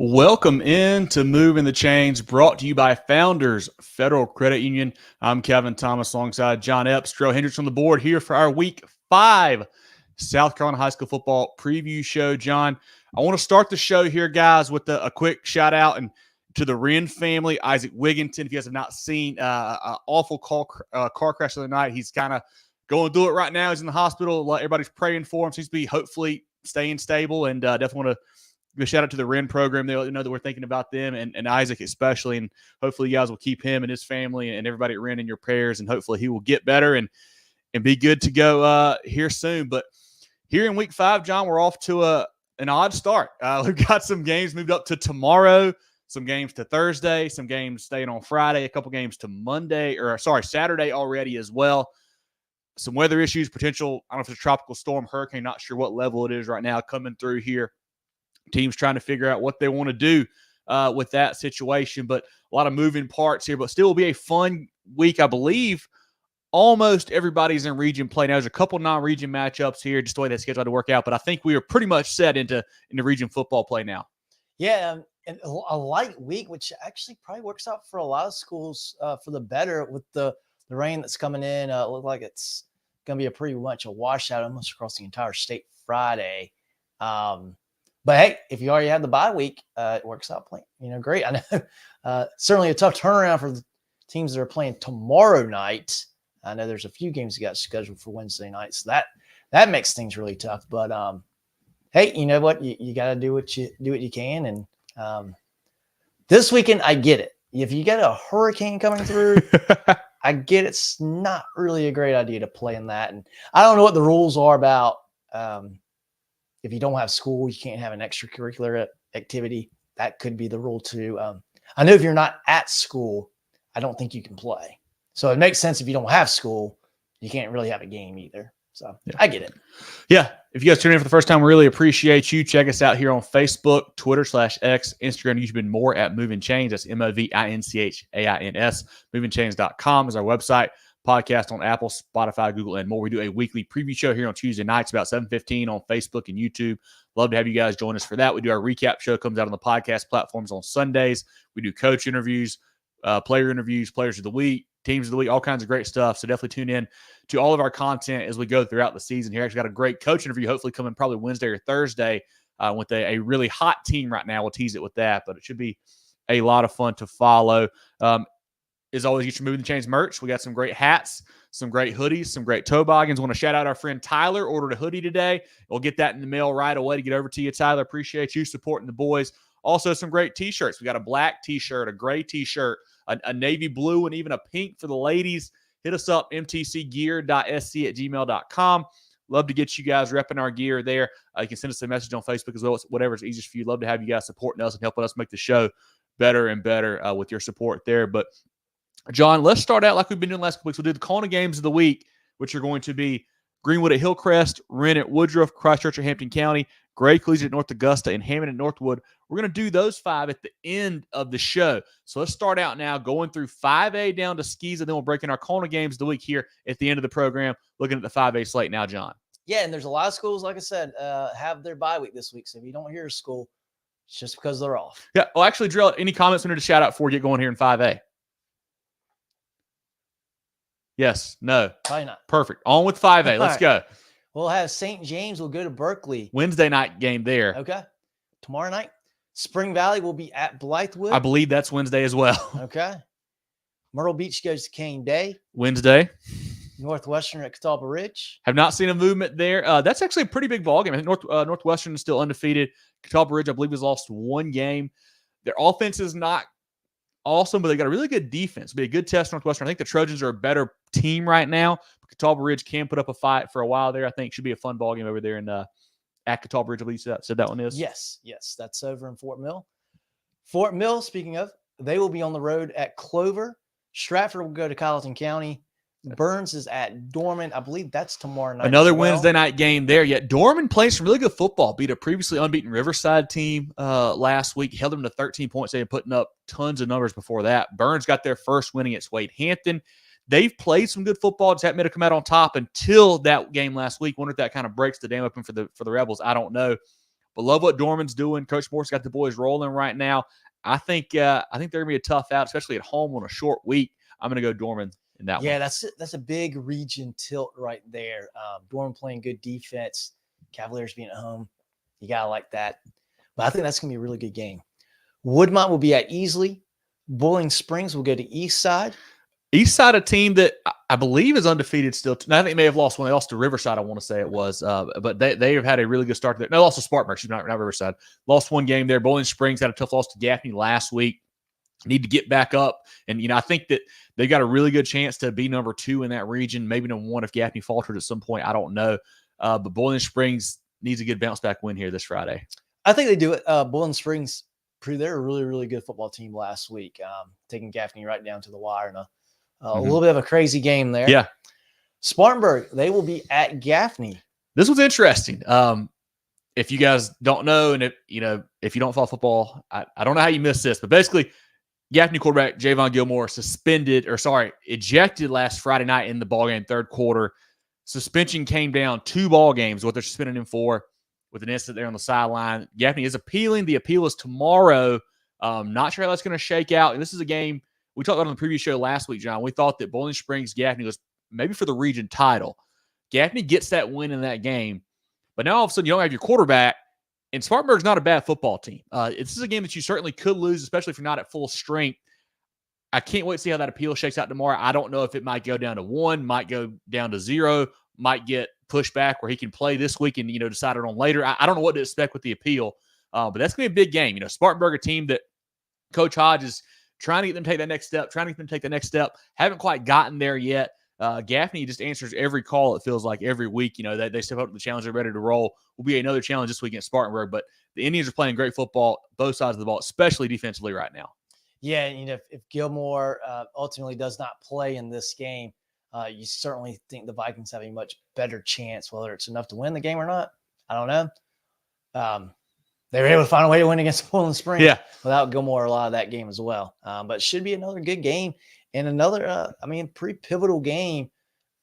Welcome in to Movin The Chains, brought to you by Founders Federal Credit Union. I'm Kevin Thomas alongside John Epps, Jerel, Hendricks on the board here for our Week 5 South Carolina High School Football Preview Show. John, I want to start the show here, guys, with a quick shout-out and to the Wren family, Isaac Wigginton. If you guys have not seen an awful car crash the other night, he's kind of going through it right now. He's in the hospital. Everybody's praying for him. Seems to be hopefully staying stable, and definitely want to give a shout out to the Wren program. They know that we're thinking about them and Isaac especially, and hopefully you guys will keep him and his family and everybody at Wren in your prayers, and hopefully he will get better and be good to go here soon. But here in Week 5, John, we're off to an odd start. We've got some games moved up to tomorrow, some games to Thursday, some games staying on Friday, a couple games to Saturday already as well. Some weather issues, potential, I don't know if it's a tropical storm, hurricane, not sure what level it is right now coming through here. Teams trying to figure out what they want to do with that situation, but a lot of moving parts here, but still will be a fun week. I believe almost everybody's in region play. Now, there's a couple non-region matchups here, just the way that schedule had to work out, but I think we are pretty much set into region football play now. Yeah, and a light week, which actually probably works out for a lot of schools for the better with the rain that's coming in. It looks like it's going to be a pretty much a washout almost across the entire state Friday. But hey, if you already have the bye week, it works out great. I know certainly a tough turnaround for the teams that are playing tomorrow night. I know there's a few games that got scheduled for Wednesday night, so that makes things really tough. But hey, you know what? You got to do what you can. And this weekend, I get it. If you get a hurricane coming through, I get it's not really a great idea to play in that. And I don't know what the rules are about. If you don't have school, you can't have an extracurricular activity. That could be the rule too. I know if you're not at school, I don't think you can play. So it makes sense if you don't have school, you can't really have a game either. So yeah. I get it. Yeah. If you guys tune in for the first time, we really appreciate you. Check us out here on Facebook, Twitter /X, Instagram, YouTube, and more at Movin Chains. That's MOVINCHAINS. MovinChains.com is our website. Podcast on Apple, Spotify, Google, and more. We do a weekly preview show here on Tuesday nights about 7:15 on Facebook and YouTube. Love to have you guys join us for that. We do our recap show, comes out on the podcast platforms on Sundays. We do coach interviews, player interviews, players of the week, teams of the week, all kinds of great stuff. So definitely tune in to all of our content as we go throughout the season here. Actually got a great coach interview, hopefully coming probably Wednesday or Thursday with a really hot team right now. We'll tease it with that, but it should be a lot of fun to follow. As always, get your Movin The Chains merch. We got some great hats, some great hoodies, some great toboggans. Want to shout out our friend Tyler. Ordered a hoodie today. We'll get that in the mail right away to get over to you, Tyler. Appreciate you supporting the boys. Also, some great T-shirts. We got a black T-shirt, a gray T-shirt, a navy blue, and even a pink for the ladies. Hit us up, mtcgear.sc@gmail.com. Love to get you guys repping our gear there. You can send us a message on Facebook as well. It's whatever's easiest for you. Love to have you guys supporting us and helping us make the show better and better with your support there. But John, let's start out like we've been doing the last couple weeks. We'll do the CONA games of the week, which are going to be Greenwood at Hillcrest, Wren at Woodruff, Christchurch at Hampton County, Gray Collegiate at North Augusta, and Hammond at Northwood. We're going to do those 5 at the end of the show. So let's start out now going through 5A down to SCISA, then we'll break in our CONA games of the week here at the end of the program, looking at the 5A slate now, John. Yeah, and there's a lot of schools, like I said, have their bye week this week. So if you don't hear a school, it's just because they're off. Yeah, well, actually, Jerel, any comments we need to shout out before we get going here in 5A? Yes. No. Probably not. Perfect. On with 5A. Let's go. We'll have St. James. We'll go to Berkeley. Wednesday night game there. Okay. Tomorrow night, Spring Valley will be at Blythewood. I believe that's Wednesday as well. Okay. Myrtle Beach goes to Cane Day. Wednesday. Northwestern at Catawba Ridge. Have not seen a movement there. That's actually a pretty big ball game. I think Northwestern is still undefeated. Catawba Ridge, I believe, has lost 1 game. Their offense is not awesome, but they got a really good defense. It'll be a good test for Northwestern. I think the Trojans are a better team right now. Catawba Ridge can put up a fight for a while there. I think should be a fun ball game over there in at Catawba Ridge. I believe you said that one is. Yes. That's over in Fort Mill. Fort Mill, speaking of, they will be on the road at Clover. Stratford will go to Colleton County. Burns is at Dorman. I believe that's tomorrow night. Another Wednesday night game there. Yet Dorman plays some really good football. Beat a previously unbeaten Riverside team last week. Held them to 13 points. They've been putting up tons of numbers before that. Burns got their first win against Wade Hampton. They've played some good football. Just haven't been able to come out on top until that game last week. Wonder if that kind of breaks the dam open for the Rebels. I don't know. but love what Dorman's doing. Coach Moore's got the boys rolling right now. I think they're gonna be a tough out, especially at home on a short week. I'm gonna go Dorman in that one. Yeah, that's a big region tilt right there. Dorman playing good defense, Cavaliers being at home. You gotta like that. But I think that's gonna be a really good game. Woodmont will be at Easley. Bowling Springs will go to Eastside. Eastside, a team that I believe is undefeated still. I think they may have lost one. They lost to Riverside, I want to say it was. But they have had a really good start there. No, lost to Spartanburg, not Riverside. Lost one game there. Bowling Springs had a tough loss to Gaffney last week. Need to get back up. And, I think that they've got a really good chance to be number 2 in that region, maybe number 1 if Gaffney faltered at some point. I don't know. But Bowling Springs needs a good bounce-back win here this Friday. I think they do it. Bowling Springs, they're a really, really good football team last week, taking Gaffney right down to the wire in a little bit of a crazy game there. Yeah. Spartanburg, they will be at Gaffney. This was interesting. If you guys don't know, and if you don't follow football, I don't know how you missed this, but basically, Gaffney quarterback Javon Gilmore ejected last Friday night in the ballgame, third quarter. Suspension came down 2 ball games, what they're suspending him for, with an incident there on the sideline. Gaffney is appealing. The appeal is tomorrow. Not sure how that's going to shake out. And this is a game we talked about on the previous show last week, John. We thought that Bowling Springs Gaffney was maybe for the region title. Gaffney gets that win in that game, but now all of a sudden you don't have your quarterback, and Spartanburg's not a bad football team. This is a game that you certainly could lose, especially if you're not at full strength. I can't wait to see how that appeal shakes out tomorrow. I don't know if it might go down to 1, might go down to 0, might get pushed back where he can play this week and, decide it on later. I don't know what to expect with the appeal, but that's going to be a big game. Spartanburg, a team that Coach Hodge is trying to get them to take that next step, haven't quite gotten there yet. Gaffney just answers every call, it feels like, every week. They step up to the challenge, they're ready to roll. Will be another challenge this week against Spartanburg, but the Indians are playing great football, both sides of the ball, especially defensively right now. Yeah, if Gilmore ultimately does not play in this game, you certainly think the Vikings have a much better chance, whether it's enough to win the game or not. I don't know. They were able to find a way to win against Bowling Springs without Gilmore a lot of that game as well. But it should be another good game and another, pretty pivotal game.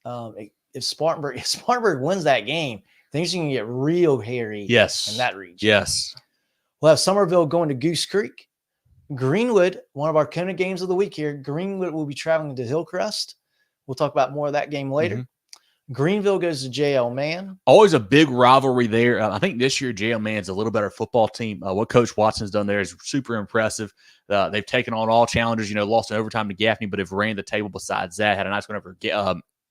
If Spartanburg wins that game, things are going to get real hairy in that region. Yes. We'll have Somerville going to Goose Creek. Greenwood, one of our CONA games of the week here. Greenwood will be traveling to Hillcrest. We'll talk about more of that game later. Mm-hmm. Greenville goes to JL Man. Always a big rivalry there. I think this year JL Man's a little better football team. What Coach Watson's done there is super impressive. They've taken on all challengers, lost in overtime to Gaffney, but have ran the table besides that. Had a nice one over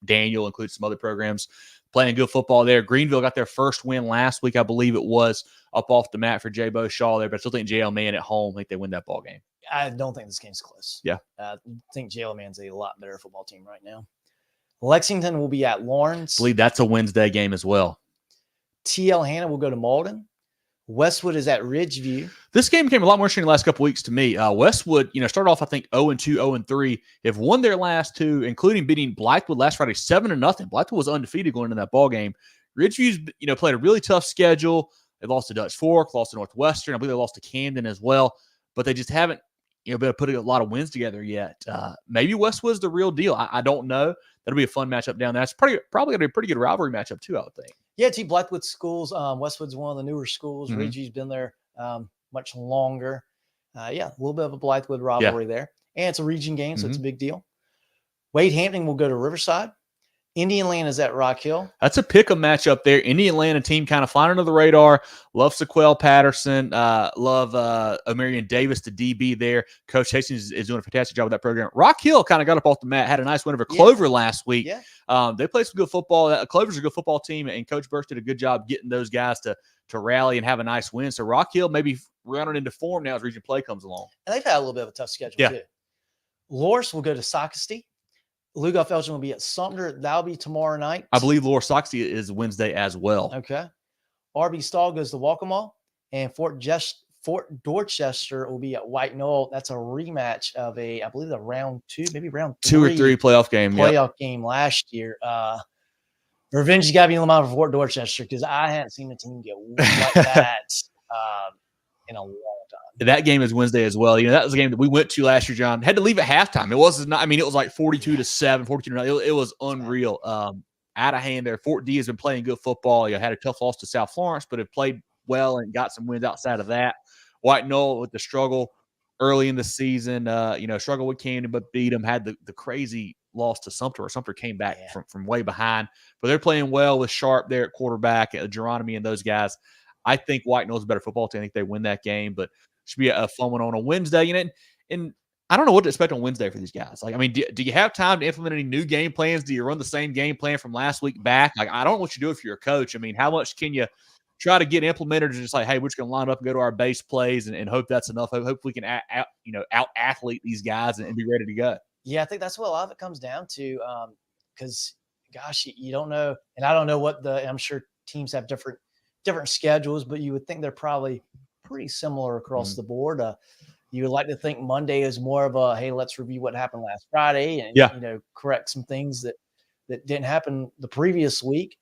Daniel, includes some other programs. Playing good football there. Greenville got their first win last week, I believe it was, up off the mat for J. Bo Shaw there, but I still think JL Man at home, I think they win that ball game. I don't think this game's close. Yeah. I think JL Man's a lot better football team right now. Lexington will be at Lawrence. I believe that's a Wednesday game as well. TL Hanna will go to Malden. Westwood is at Ridgeview. This game became a lot more interesting the last couple weeks to me. Westwood, started off, I think, 0-2, 0-3. Have won their last 2, including beating Blythewood last Friday 7-0. Blythewood was undefeated going into that ball game. Ridgeview's, played a really tough schedule. They lost to Dutch Fork, lost to Northwestern. I believe they lost to Camden as well. But they just haven't, been able to put a lot of wins together yet. Maybe Westwood's the real deal. I don't know. That'll be a fun matchup down there. It's probably going to be a pretty good rivalry matchup too, I would think. Yeah, two Blythewood schools. Westwood's one of the newer schools. Mm-hmm. Ridgeview's been there much longer. A little bit of a Blythewood rivalry there. And it's a region game, so it's a big deal. Wade Hampton will go to Riverside. Indian Land is at Rock Hill. That's a pick-em matchup there. Indian Land, team kind of flying under the radar. Love Sequel Patterson. Love Omarion Davis, the DB there. Coach Hastings is doing a fantastic job with that program. Rock Hill kind of got up off the mat, had a nice win over Clover last week. Yeah. They played some good football. Clover's a good football team, and Coach Burst did a good job getting those guys to rally and have a nice win. So Rock Hill maybe rounded into form now as region play comes along. And they've had a little bit of a tough schedule too. Loris will go to Socastee. Lugoff Elgin will be at Sumter. That'll be tomorrow night. I believe Lower Soxie is Wednesday as well. Okay. RB Stall goes to Waccamaw. And Fort Dorchester will be at White Knoll. That's a rematch of I believe the round 2, maybe round 3. 2 or 3 playoff game. Game last year. Revenge has got to be in the mind for Fort Dorchester because I hadn't seen the team get like that in a long time. That game is Wednesday as well. That was a game that we went to last year, John. Had to leave at halftime. It was not. It was like 42-7, 42-9. It was unreal. Out of hand there. Fort D has been playing good football. Had a tough loss to South Florence, but have played well and got some wins outside of that. White Knoll with the struggle early in the season, struggled with Camden, but beat them, had the crazy loss to Sumter, or Sumter came back from way behind. But they're playing well with Sharp there at quarterback, Geronimo and those guys. I think White Knoll's a better football team. I think they win that game, but should be a fun one on a Wednesday. And I don't know what to expect on Wednesday for these guys. Like, I mean, do you have time to implement any new game plans? Do you run the same game plan from last week back? Like, I don't know what you do if you're a coach. I mean, how much can you try to get implemented, or just like, hey, we're just going to line up and go to our base plays and hope that's enough. Hope we can out athlete these guys and be ready to go. Yeah, I think that's what a lot of it comes down to. Because gosh, you don't know, and I don't know I'm sure teams have different schedules, but you would think they're probably pretty similar across the board. You would like to think Monday is more of a, hey, let's review what happened last Friday and correct some things that didn't happen the previous week.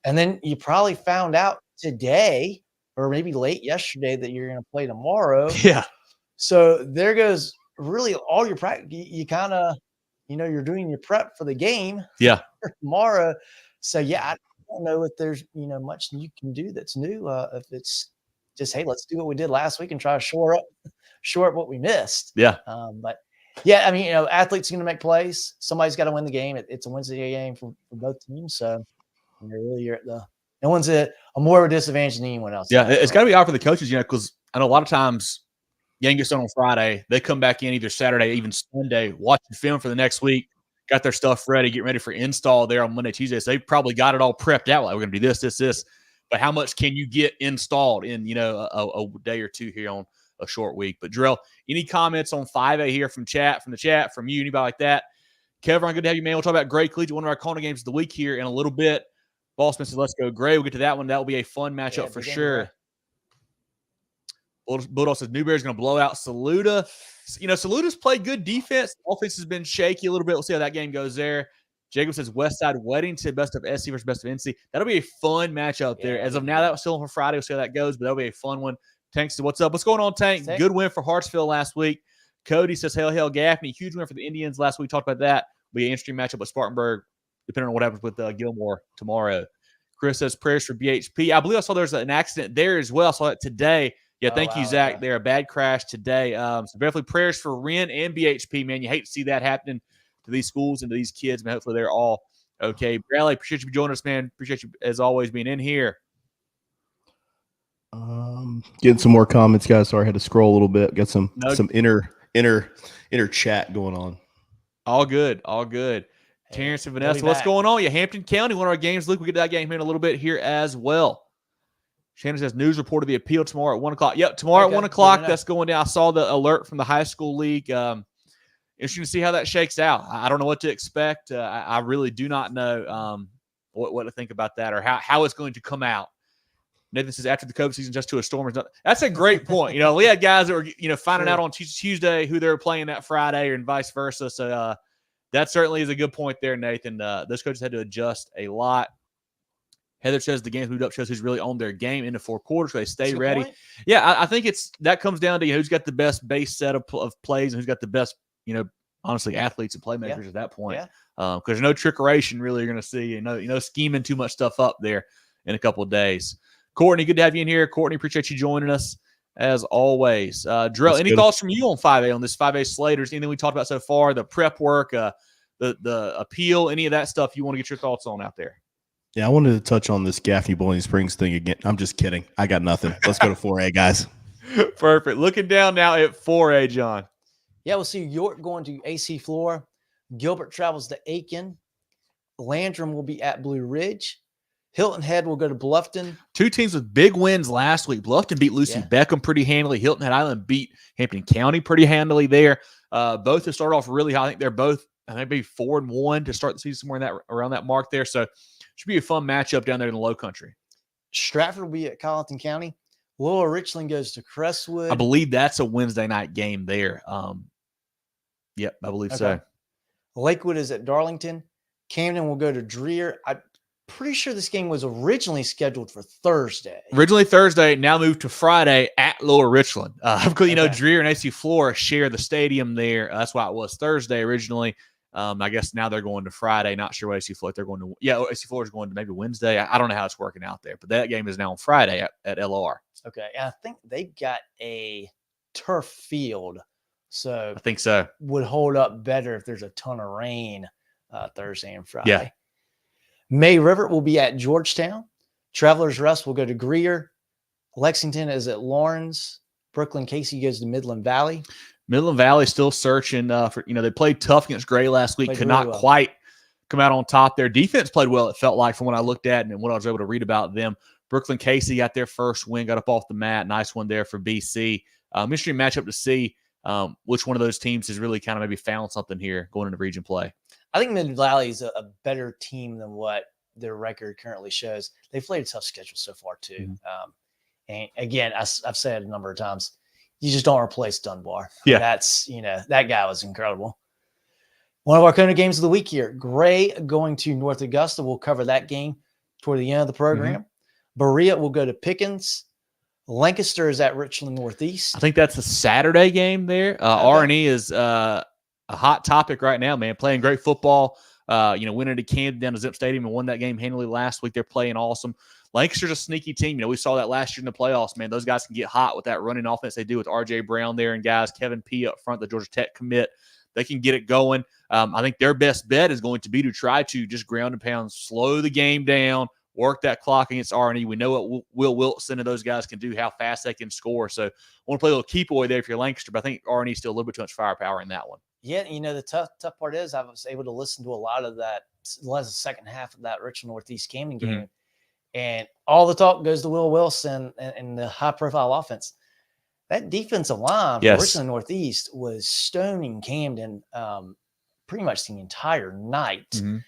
And then you probably found out today or maybe late yesterday that you're going to play tomorrow. Yeah. So there goes really all your practice. You kind of, you're doing your prep for the game tomorrow. So, I don't know if there's, much you can do that's new. If it's just, hey, let's do what we did last week and try to shore up what we missed. Yeah. But I mean, athletes are going to make plays. Somebody's got to win the game. It's a Wednesday game for both teams. So you're at no one's a more of a disadvantage than anyone else. Yeah. It's got to be hard for the coaches, because I know a lot of times game gets done on Friday. They come back in either Saturday, even Sunday, watching film for the next week, got their stuff ready, getting ready for install there on Monday, Tuesday. So they probably got it all prepped out. Like, we're going to do this. But how much can you get installed in, a day or two here on a short week? But Jerel, any comments on 5A here from the chat, from you, anybody like that? Kevin, good to have you, man. We'll talk about Gray Collegiate, one of our CONA games of the week here in a little bit. Ballsman says, let's go Gray. We'll get to that one. That will be a fun matchup for sure. Bulldog says Newberry's going to blow out Saluda. Saluta's played good defense. Offense has been shaky a little bit. We'll see how that game goes there. Jacob says Westside Weddington, best of SC versus best of NC. That'll be a fun matchup there. As of now, that was still on for Friday. We'll see how that goes, but that'll be a fun one. Tank says, what's up? What's going on, Tank? Good win for Hartsville last week. Cody says, hell, Gaffney. Huge win for the Indians last week. Talked about that. Will be an interesting matchup with Spartanburg, depending on what happens with Gilmore tomorrow. Chris says prayers for BHP. I believe I saw there's an accident there as well. I saw that today. Yeah, thank you, Zach. Yeah. There, a bad crash today. So definitely prayers for Wren and BHP, man. You hate to see that happening to these schools and to these kids, man. Hopefully they're all okay. Bradley, appreciate you joining us, man. Appreciate you, as always, being in here. Getting some more comments, guys. Sorry, I had to scroll a little bit. Got some inner chat going on. All good. Terrence and Vanessa, what's going on? Hampton County, one of our games. Luke, we'll get to that game here in a little bit here as well. Shannon says news report of the appeal tomorrow at 1 o'clock. Yep, tomorrow at 1 o'clock. That's going down. I saw the alert from the high school league. Interesting to see how that shakes out. I don't know what to expect. I really do not know what to think about that or how it's going to come out. Nathan says after the COVID season, just to a storm. That's a great point. We had guys that were finding out on Tuesday who they were playing that Friday and vice versa. So that certainly is a good point there, Nathan. Those coaches had to adjust a lot. Heather says the game's moved up, shows who's really on their game in the fourth quarter, so they stay ready. Point. Yeah, I think that comes down to who's got the best base set of plays and who's got the best, honestly, athletes and playmakers at that point. Because there's no trickeration really you're going to see. Scheming too much stuff up there in a couple of days. Courtney, good to have you in here. Courtney, appreciate you joining us as always. Jerel, any thoughts from you on 5A, on this 5A Slaters? Anything we talked about so far, the prep work, the appeal, any of that stuff you want to get your thoughts on out there? Yeah, I wanted to touch on this Gaffney Bowling Springs thing again. I'm just kidding. I got nothing. Let's go to 4A, guys. Perfect. Looking down now at 4A, John. Yeah, we'll see York going to AC Flora. Gilbert travels to Aiken. Landrum will be at Blue Ridge. Hilton Head will go to Bluffton. Two teams with big wins last week. Bluffton beat Lucy Beckham pretty handily. Hilton Head Island beat Hampton County pretty handily there. Both have started off really high. I think they're both, maybe 4-1 to start the season somewhere around that mark there. So should be a fun matchup down there in the Low Country. Stratford will be at Colleton County. Lower Richland goes to Crestwood. I believe that's a Wednesday night game there. Yep, I believe so. Lakewood is at Darlington. Camden will go to Dreer. I'm pretty sure this game was originally scheduled for Thursday. Originally Thursday, now moved to Friday at Lower Richland. Because, Dreer and AC Flora share the stadium there. That's why it was Thursday originally. I guess now they're going to Friday. Not sure what SC Florida they're going to. Yeah, SC Florida is going to maybe Wednesday. I don't know how it's working out there, but that game is now on Friday at LR. Okay, and I think they've got a turf field, so I think so. Would hold up better if there's a ton of rain Thursday and Friday. Yeah. May River will be at Georgetown. Travelers Rest will go to Greer. Lexington is at Lawrence. Brooklyn Casey goes to Midland Valley. Midland Valley still searching for, they played tough against Gray last week, could not quite come out on top. Their defense played well, it felt like, from what I looked at and what I was able to read about them. Brooklyn Casey got their first win, got up off the mat. Nice one there for BC. Mystery matchup to see which one of those teams has really kind of maybe found something here going into region play. I think Midland Valley is a better team than what their record currently shows. They've played a tough schedule so far too. Mm-hmm. And again, I've said a number of times, you just don't replace Dunbar. Yeah. That's, that guy was incredible. One of our CONA games of the week here, Gray going to North Augusta. We'll cover that game toward the end of the program. Mm-hmm. Berea will go to Pickens. Lancaster is at Richland Northeast. I think that's a Saturday game there. R&E is a hot topic right now, man. Playing great football. Winning to Camden down to Zip Stadium and won that game handily last week. They're playing awesome. Lancaster's a sneaky team. We saw that last year in the playoffs, man. Those guys can get hot with that running offense they do with R.J. Brown there and guys, Kevin P. up front, the Georgia Tech commit. They can get it going. I think their best bet is going to be to try to just ground and pound, slow the game down, work that clock against R&E. We know what Will Wilson and those guys can do, how fast they can score. So I want to play a little keep away there if you're Lancaster, but I think R&E is still a little bit too much firepower in that one. Yeah, the tough part is I was able to listen to a lot of that, the second half of that Richland Northeast Camden game. Mm-hmm. And all the talk goes to Will Wilson and the high-profile offense. That defensive line for Richland Northeast was stoning Camden pretty much the entire night. Mm-hmm.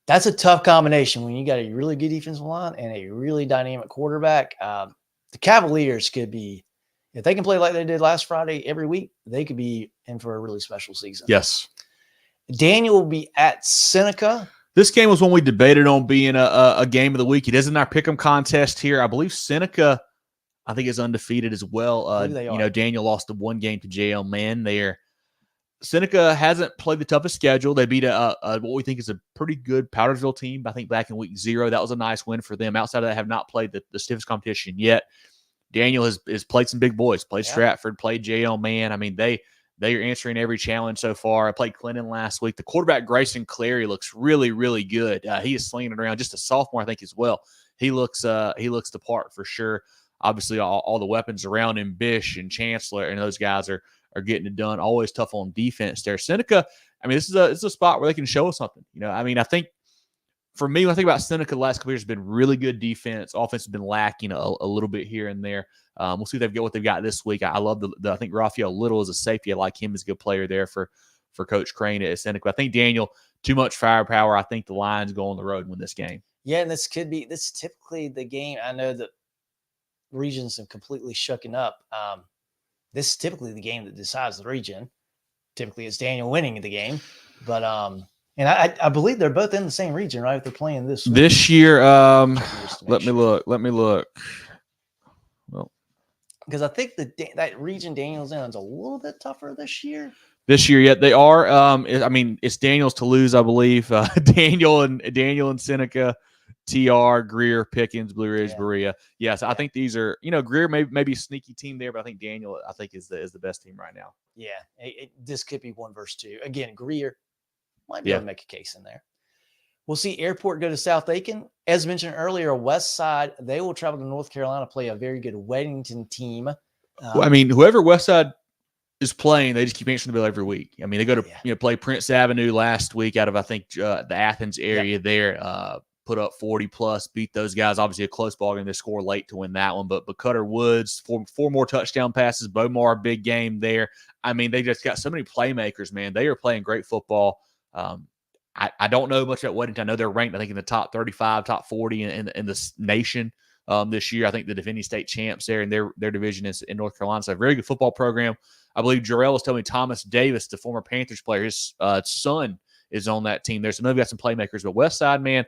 That's a tough combination when you got a really good defensive line and a really dynamic quarterback. The Cavaliers could be, if they can play like they did last Friday every week, they could be in for a really special season. Yes. Daniel will be at Seneca. This game was one we debated on being a game of the week. It is in our pick'em contest here. I believe Seneca, I think, is undefeated as well. Daniel lost the one game to JL Man there. Seneca hasn't played the toughest schedule. They beat what we think is a pretty good Powdersville team, I think, back in week 0. That was a nice win for them. Outside of that, have not played the stiffest competition yet. Daniel has played some big boys, played Stratford, played JL Man. I mean, they are answering every challenge so far. I played Clinton last week. The quarterback, Grayson Clary, looks really, really good. He is slinging it around. Just a sophomore, I think, as well. He looks the part for sure. Obviously, all the weapons around him, Bish and Chancellor, and those guys are getting it done. Always tough on defense there. Seneca, I mean, this is a spot where they can show us something. I think for me, when I think about Seneca, the last couple years has been really good defense. Offense has been lacking a little bit here and there. We'll see what they've got this week. I love I think Raphael Little is a safety. I like him as a good player there for Coach Crane at Seneca. I think Daniel, too much firepower. I think the Lions go on the road and win this game. Yeah, and this is typically the game. I know that regions have completely shooken up. This is typically the game that decides the region. Typically, it's Daniel winning the game, but and I believe they're both in the same region, right? If they're playing this year. Let me look. Well, because I think that region Daniel's in is a little bit tougher this year. Yeah, they are. It's Daniel's to lose, I believe. Daniel and Seneca, TR, Greer, Pickens, Blue Ridge, Berea. Yes, I think these are. Greer maybe a sneaky team there, but I think Daniel, is the best team right now. Yeah, this could be 1 versus 2. Again, Greer might be able to make a case in there. We'll see Airport go to South Aiken. As mentioned earlier, West Side, they will travel to North Carolina, play a very good Weddington team. Whoever West Side is playing, they just keep answering the bell every week. They go to play Prince Avenue last week out of, I think, the Athens area there. Put up 40+, beat those guys. Obviously a close ball game. They score late to win that one. But Cutter Woods, four more touchdown passes. Bomar, big game there. They just got so many playmakers, man. They are playing great football. I don't know much about Weddington. I know they're ranked, I think, in the top 35, top 40 in the nation this year. I think the defending state champs there in their division is in North Carolina. So a very good football program. I believe Jerel was telling me Thomas Davis, the former Panthers player, his son is on that team there. So they've got some playmakers. But West Side, man,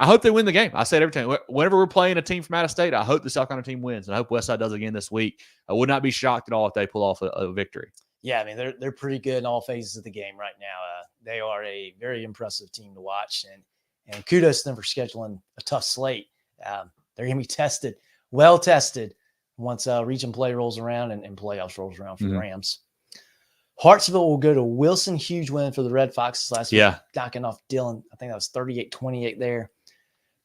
I hope they win the game. I say it every time. Whenever we're playing a team from out of state, I hope the South Carolina team wins. And I hope West Side does again this week. I would not be shocked at all if they pull off a victory. Yeah, I mean they're pretty good in all phases of the game right now. They are a very impressive team to watch, and kudos to them for scheduling a tough slate. They're going to be tested, well tested, once region play rolls around and playoffs rolls around for the Rams. Hartsville will go to Wilson. Huge win for the Red Foxes last week, knocking off Dillon. I think that was 38-28 there.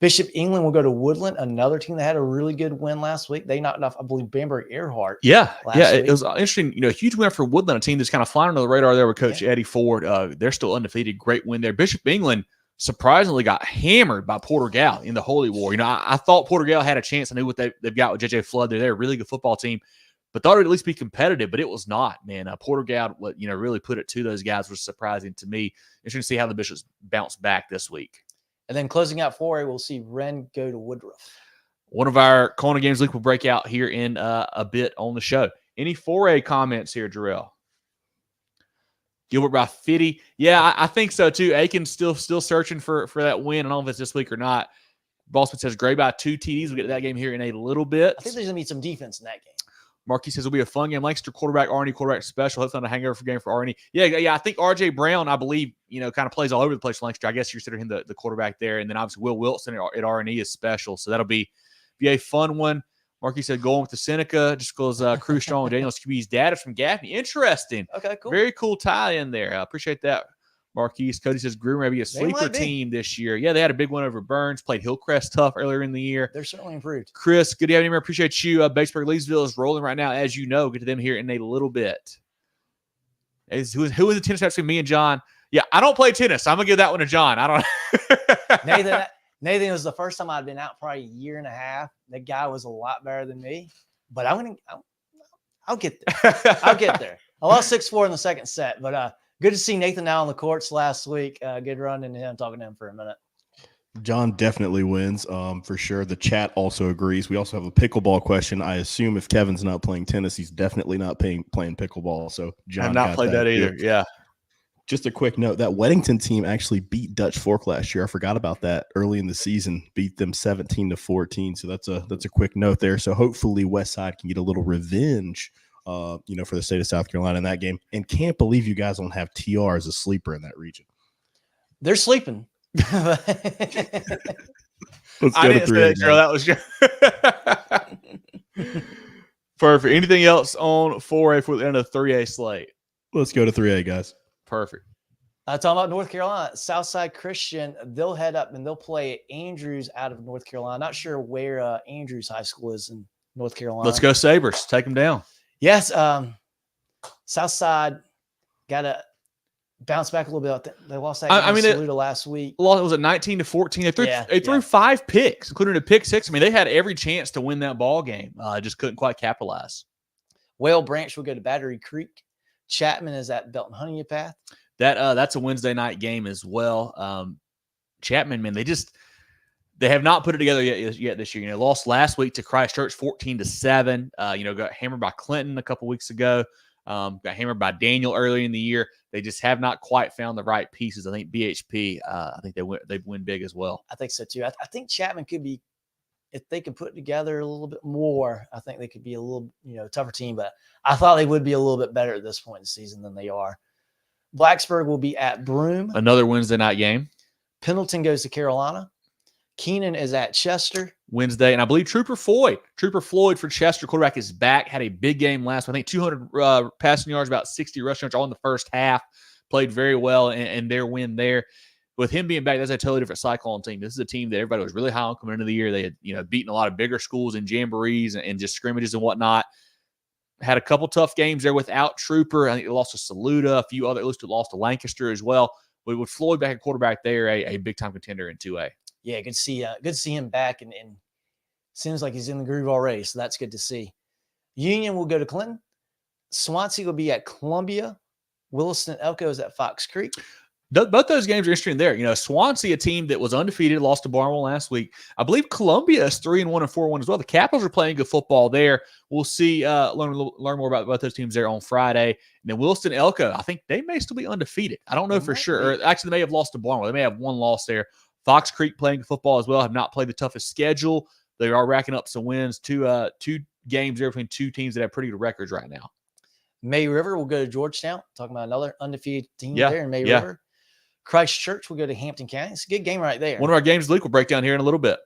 Bishop England will go to Woodland, another team that had a really good win last week. They knocked off, I believe, Bamberg Earhart. Yeah, week. It was interesting. Huge win for Woodland, a team that's kind of flying under the radar there with Coach Eddie Ford. They're still undefeated. Great win there. Bishop England surprisingly got hammered by Porter-Gaud in the Holy War. I thought Porter-Gaud had a chance. I knew what they've got with J.J. Flood. They're a really good football team, but thought it would at least be competitive, but it was not, man. Porter-Gaud, really put it to those guys was surprising to me. Interesting to see how the Bishops bounce back this week. And then closing out 4A, we'll see Wren go to Woodruff. One of our CONA games league will break out here in a bit on the show. Any 4A comments here, Jerel? Gilbert by 50. Yeah, I think so too. Aiken's still searching for that win. I don't know if it's this week or not. Ballsman says Gray by 2 TDs. We'll get to that game here in a little bit. I think there's going to be some defense in that game. Marquis says it'll be a fun game. Lancaster quarterback, Arnie quarterback special. Hopefully not a hangover game for Arnie. Yeah. I think RJ Brown, I believe, kind of plays all over the place for Lancaster. I guess you're considering him the quarterback there. And then obviously Will Wilson at R&E is special. So that'll be a fun one. Marquis said going with the Seneca just because Crew Strong and Daniel's QB's dad is from Gaffney. Interesting. Okay, cool. Very cool tie in there. I appreciate that, Marquis. Cody says Green may be a sleeper team this year. Yeah, they had a big one over Burns. Played Hillcrest tough earlier in the year. They're certainly improved. Chris, good to have you here. Appreciate you. Batesburg-Leesville is rolling right now, as you know. Get to them here in a little bit. Who is the tennis match between me and John? Yeah, I don't play tennis. I'm going to give that one to John. I don't Nathan, it was the first time I'd been out probably a year and a half. That guy was a lot better than me, but I'll get there. I'll get there. I lost 6-4 in the second set, but good to see Nathan now on the courts last week. Good run into him, talking to him for a minute. John definitely wins for sure. The chat also agrees. We also have a pickleball question. I assume if Kevin's not playing tennis, he's definitely not playing pickleball. So John I've not played that either. Yeah. Just a quick note, that Weddington team actually beat Dutch Fork last year. I forgot about that early in the season, beat them 17-14. So that's a quick note there. So hopefully Westside can get a little revenge, for the state of South Carolina in that game. And can't believe you guys don't have TR as a sleeper in that region. They're sleeping. Let's go I didn't say that, Jerel. That was perfect. Anything else on 4A for the end of the 3A slate? Let's go to 3A, guys. Perfect. Talking about North Carolina, Southside Christian, they'll head up and they'll play Andrews out of North Carolina. Not sure where Andrews High School is in North Carolina. Let's go Sabres. Take them down. Yes. Southside got to bounce back a little bit. They lost that game to Saluda last week. Was it 19-14? They threw 5 picks, including a pick 6. I mean, they had every chance to win that ball game. Just couldn't quite capitalize. Whale Branch will go to Battery Creek. Chapman is at Belton Honeydew Path. That's a Wednesday night game as well. Chapman, man, they have not put it together yet this year. Lost last week to Christchurch 14-7. Got hammered by Clinton a couple weeks ago. Got hammered by Daniel early in the year. They just have not quite found the right pieces. I think BHP. I think they win big as well. I think so too. I think Chapman could be, if they could put it together a little bit more, I think they could be a little, tougher team. But I thought they would be a little bit better at this point in the season than they are. Blacksburg will be at Broome. Another Wednesday night game. Pendleton goes to Carolina. Keenan is at Chester. Wednesday. And I believe Trooper Floyd for Chester, quarterback, is back. Had a big game last week. I think 200 passing yards, about 60 rushing yards all in the first half. Played very well in their win there. With him being back, that's a totally different Cyclone team. This is a team that everybody was really high on coming into the year. They had, beaten a lot of bigger schools in jamborees and just scrimmages and whatnot. Had a couple tough games there without Trooper. I think they lost to Saluda. A few other lost to Lancaster as well. But with Floyd back at quarterback there, a big-time contender in 2A. Yeah, good to see him back, and seems like he's in the groove already, so that's good to see. Union will go to Clinton. Swansea will be at Columbia. Williston Elko is at Fox Creek. Both those games are interesting there. Swansea, a team that was undefeated, lost to Barnwell last week. I believe Columbia is 3-1 and 4-1 as well. The Capitals are playing good football there. We'll see, learn more about both those teams there on Friday. And then Williston Elko, I think they may still be undefeated. I don't know for sure. Or actually, they may have lost to Barnwell. They may have one loss there. Fox Creek playing good football as well. Have not played the toughest schedule. They are racking up some wins. Two games there between two teams that have pretty good records right now. May River will go to Georgetown. Talking about another undefeated team Yeah, there in May yeah. River. Christchurch will go to Hampton County. It's a good game right there. One of our games of the week we'll break down here in a little bit.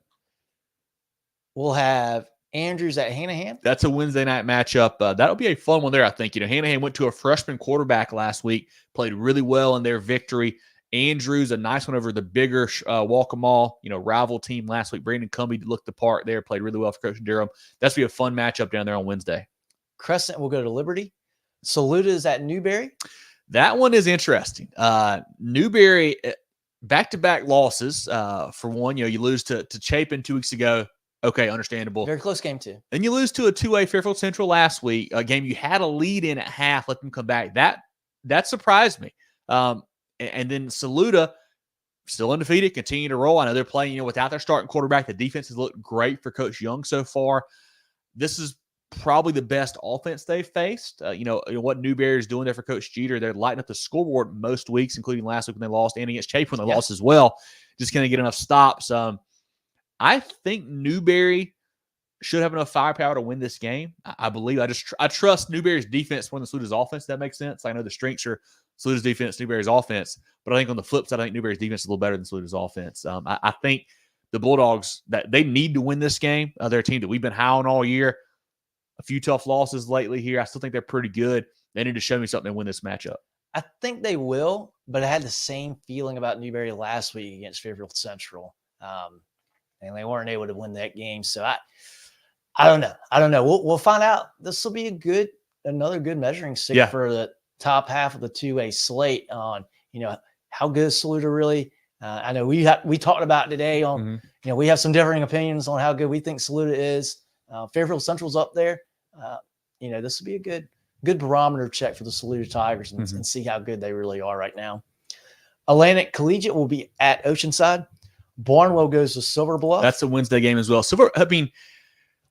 We'll have Andrews at Hanahan. That's a Wednesday night matchup. That'll be a fun one there, I think. Hanahan went to a freshman quarterback last week, played really well in their victory. Andrews, a nice one over the bigger Walkmall, rival team last week. Brandon Cumbie looked the part there, played really well for Coach Durham. That's going to be a fun matchup down there on Wednesday. Crescent will go to Liberty. Saluda is at Newberry. That one is interesting. Newberry, back-to-back losses. For one, you lose to Chapin 2 weeks ago. Okay, understandable. Very close game, too. Then you lose to a 2A Fairfield Central last week, a game you had a lead in at half, let them come back. That surprised me. And then Saluda, still undefeated, continue to roll. I know they're playing, without their starting quarterback. The defense has looked great for Coach Young so far. This is probably the best offense they've faced. What Newberry is doing there for Coach Jeter, they're lighting up the scoreboard most weeks, including last week when they lost, and against Chapin when they lost as well. Just going to get enough stops. I think Newberry should have enough firepower to win this game. I believe. I trust Newberry's defense more than Saluta's offense. That makes sense. I know the strengths are Saluta's defense, Newberry's offense, but I think on the flip side, I think Newberry's defense is a little better than Saluta's offense. I think the Bulldogs, that they need to win this game. They're a team that we've been high on all year. A few tough losses lately here. I still think they're pretty good. They need to show me something to win this matchup. I think they will, but I had the same feeling about Newberry last week against Fairfield Central. And they weren't able to win that game. So I don't know. We'll find out. This will be another good measuring stick for the top half of the 2A slate on, how good is Saluda really. I know we talked about it today on, we have some differing opinions on how good we think Saluda is. Fairfield Central's up there. This will be a good barometer check for the Saluda Tigers and see how good they really are right now. Atlantic Collegiate will be at Oceanside. Barnwell goes to Silver Bluff. That's a Wednesday game as well.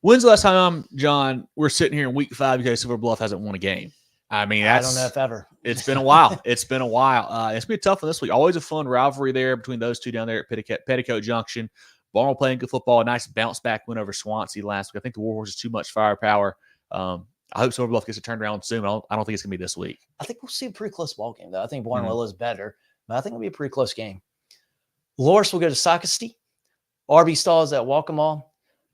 When's the last time, John, we're sitting here in week 5 because Silver Bluff hasn't won a game? I don't know if ever. It's been a while. It's been a while. It's going to be tough one this week. Always a fun rivalry there between those two down there at Petticoat Junction. Barnwell playing good football. A nice bounce-back win over Swansea last week. I think the Warhorse is too much firepower. I hope Silver Bluff gets it turned around soon. I don't think it's going to be this week. I think we'll see a pretty close ball game, though. I think Barnwell is better, but I think it'll be a pretty close game. Loris will go to Socastee. RB Stalls at Walkmall.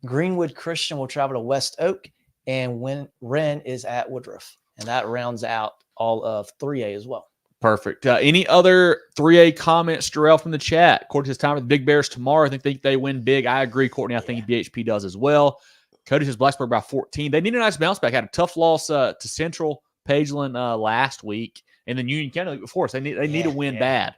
Greenwood Christian will travel to West Oak. And Wren is at Woodruff. And that rounds out all of 3A as well. Perfect. Any other 3A comments, Jerel, from the chat? Courtney says time with the Big Bears tomorrow. I think they win big. I agree, Courtney. I think BHP does as well. Cody says Blacksburg by 14. They need a nice bounce back. Had a tough loss to Central Pageland last week. And then Union County before us. They need a win bad.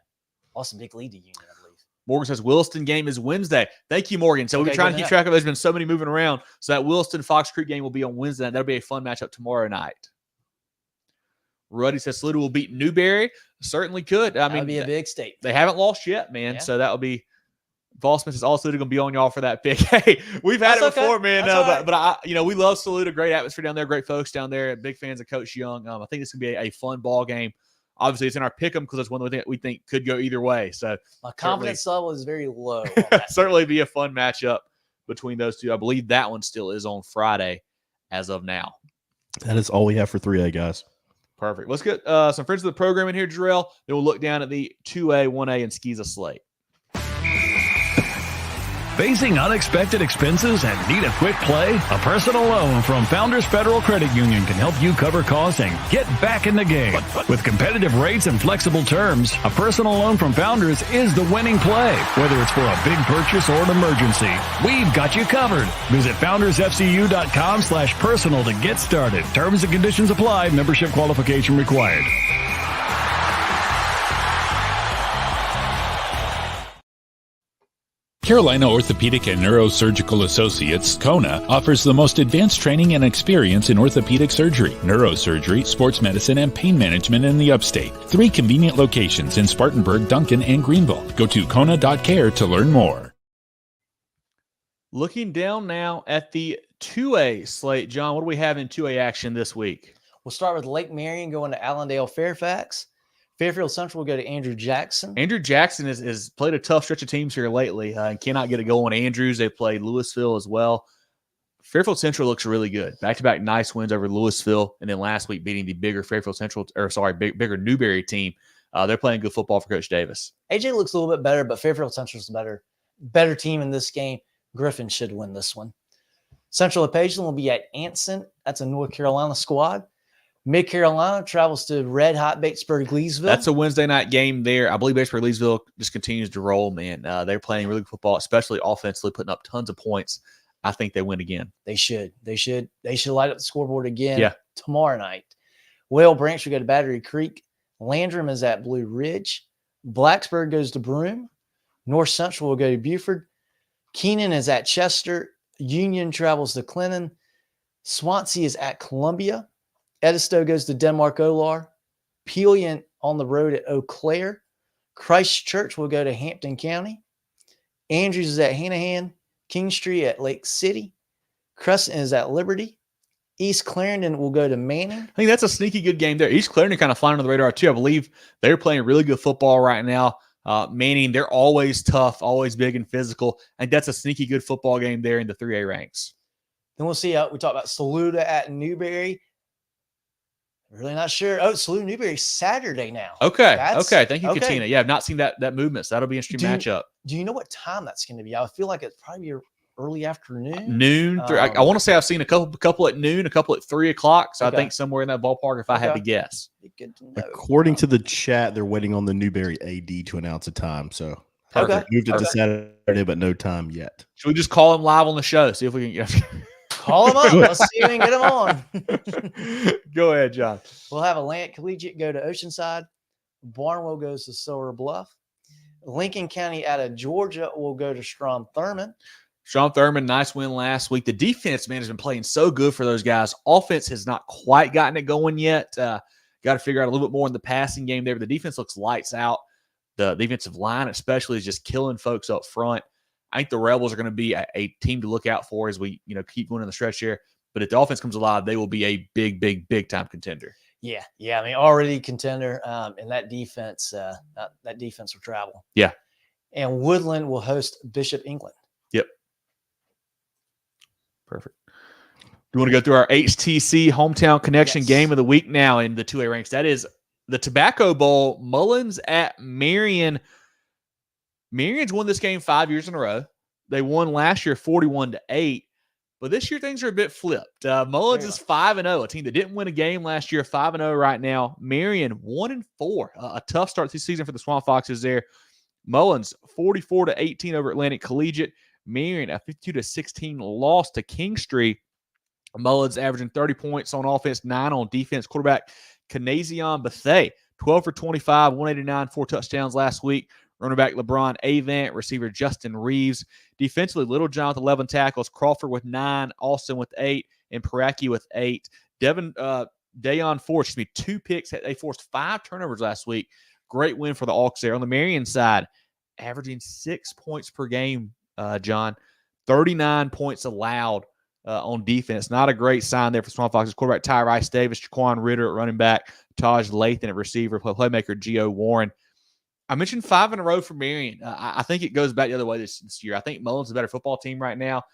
Lost a big lead to Union, I believe. Morgan says Williston game is Wednesday. Thank you, Morgan. So we've been trying to keep track of it. There's been so many moving around. So that Williston-Fox Creek game will be on Wednesday night. That'll be a fun matchup tomorrow night. Ruddy says Saluda will beat Newberry. Certainly could. That'd be a big state. They haven't lost yet, man. Yeah. So that will be. Vossman says all Saluda going to be on y'all for that pick. Hey, we've had it before, man. But we love Saluda. Great atmosphere down there. Great folks down there. Big fans of Coach Young. I think this can be a fun ball game. Obviously, it's in our pick'em because it's one that we think could go either way. So my confidence level is very low. Certainly be a fun matchup between those two. I believe that one still is on Friday as of now. That is all we have for 3A, guys. Perfect. Let's get some friends of the program in here, Jerel. Then we'll look down at the 2A, 1A, and SCISA slate. Facing unexpected expenses and need a quick play? A personal loan from Founders Federal Credit Union can help you cover costs and get back in the game. With competitive rates and flexible terms, a personal loan from Founders is the winning play. Whether it's for a big purchase or an emergency, we've got you covered. Visit foundersfcu.com/personal to get started. Terms and conditions apply. Membership qualification required. Carolina Orthopedic and Neurosurgical Associates, CONA, offers the most advanced training and experience in orthopedic surgery, neurosurgery, sports medicine, and pain management in the upstate. 3 convenient locations in Spartanburg, Duncan, and Greenville. Go to CONA.care to learn more. Looking down now at the 2A slate, John, what do we have in 2A action this week? We'll start with Lake Marion going to Allendale Fairfax. Fairfield Central will go to Andrew Jackson. Andrew Jackson has played a tough stretch of teams here lately and cannot get it going. Andrews, they played Louisville as well. Fairfield Central looks really good. Back-to-back nice wins over Louisville, and then last week beating the bigger bigger Newberry team. They're playing good football for Coach Davis. AJ looks a little bit better, but Fairfield Central's the better team in this game. Griffin should win this one. Central of Pageland will be at Anson. That's a North Carolina squad. Mid Carolina travels to red hot Batesburg Leesville. That's a Wednesday night game there. I believe Batesburg Leesville just continues to roll, man. They're playing really good football, especially offensively, putting up tons of points. I think they win again. They should light up the scoreboard again tomorrow night. Whale Branch will go to Battery Creek. Landrum is at Blue Ridge. Blacksburg goes to Broome. North Central will go to Buford. Keenan is at Chester. Union travels to Clinton. Swansea is at Columbia. Edisto goes to Denmark Olar. Pelion on the road at Eau Claire. Christchurch will go to Hampton County. Andrews is at Hanahan. Kingstree at Lake City. Crescent is at Liberty. East Clarendon will go to Manning. I think that's a sneaky good game there. East Clarendon kind of flying on the radar too. I believe they're playing really good football right now. Manning, they're always tough, always big and physical. I think that's a sneaky good football game there in the 3A ranks. Then we'll see how we talk about Saluda at Newberry. Really not sure. Oh, Saluda Newberry Saturday now. Okay. Thank you, Katina. Yeah, I've not seen that movement, so that'll be an interesting matchup. Do you know what time that's going to be? I feel like it's probably early afternoon. Noon. I want to say I've seen a couple at noon, a couple at 3 o'clock. So I think somewhere in that ballpark, if I had to guess. Good to know. According to the chat, they're waiting on the Newberry AD to announce a time. So moved it to Saturday, but no time yet. Should we just call him live on the show? See if we can get Call him up. Let's see if we can get him on. Go ahead, John. We'll have Atlantic Collegiate go to Oceanside. Barnwell goes to Silver Bluff. Lincoln County out of Georgia will go to Strom Thurmond. Strom Thurmond, nice win last week. The defense, man, has been playing so good for those guys. Offense has not quite gotten it going yet. Got to figure out a little bit more in the passing game there. But the defense looks lights out. The defensive line especially is just killing folks up front. I think the Rebels are going to be a team to look out for as we keep going in the stretch here. But if the offense comes alive, they will be a big time contender. Yeah. I mean, already contender, and that defense will travel. Yeah. And Woodland will host Bishop England. Yep. Perfect. You want to go through our HTC Hometown Connection game of the week now in the 2A ranks? That is the Tobacco Bowl. Mullins at Marion. Marion's won this game 5 years in a row. They won last year 41-8, but this year things are a bit flipped. Mullins is 5-0, a team that didn't win a game last year, 5-0 right now. Marion 1-4, a tough start to the season for the Swamp Foxes there. Mullins 44-18 over Atlantic Collegiate. Marion a 52-16 loss to Kingstree. Mullins averaging 30 points on offense, 9 on defense. Quarterback Kanazion Bethay 12 for 25, 189, 4 touchdowns last week. Running back LeBron Avant, receiver Justin Reeves. Defensively, Littlejohn with 11 tackles, Crawford with 9, Austin with 8, and Paraki with 8. Dayon forced 2 picks. They forced 5 turnovers last week. Great win for the Auks there. On the Marion side, averaging 6 points per game, John. 39 points allowed on defense. Not a great sign there for Swamp Foxes. Quarterback Ty Rice Davis, Jaquan Ritter at running back, Taj Lathan at receiver, playmaker Gio Warren. I mentioned 5 in a row for Marion. I think it goes back the other way this year. I think Mullins is a better football team right now,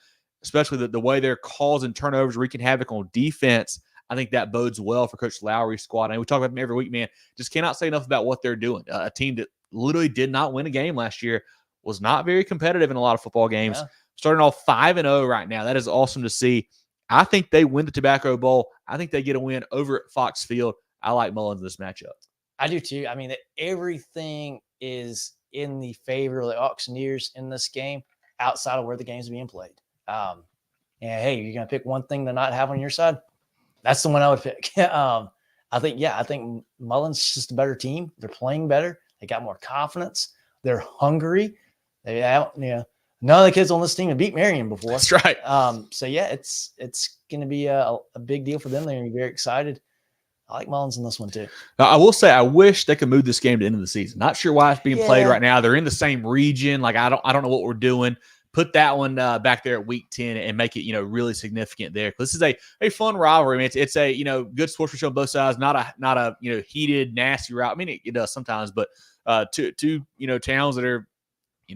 especially the way they're causing turnovers, wreaking havoc on defense. I think that bodes well for Coach Lowry's squad. And we talk about them every week, man. Just cannot say enough about what they're doing. A team that literally did not win a game last year, was not very competitive in a lot of football games. Yeah. Starting off 5-0 right now. That is awesome to see. I think they win the Tobacco Bowl. I think they get a win over at Fox Field. I like Mullins in this matchup. I do too. I mean, everything is in the favor of the Auctioneers in this game outside of where the game's being played. And hey, you're going to pick one thing to not have on your side. That's the one I would pick. I think Mullins is just a better team. They're playing better. They got more confidence. They're hungry. None of the kids on this team have beat Marion before. That's right. It's going to be a big deal for them. They're going to be very excited. I like Mullins in this one too. I will say I wish they could move this game to the end of the season. Not sure why it's being played right now. They're in the same region. Like I don't know what we're doing. Put that one back there at week 10 and make it really significant there. This is a fun rivalry. I mean, it's a good sportsmanship on both sides. Not a heated nasty route. I mean it does sometimes, but two towns that are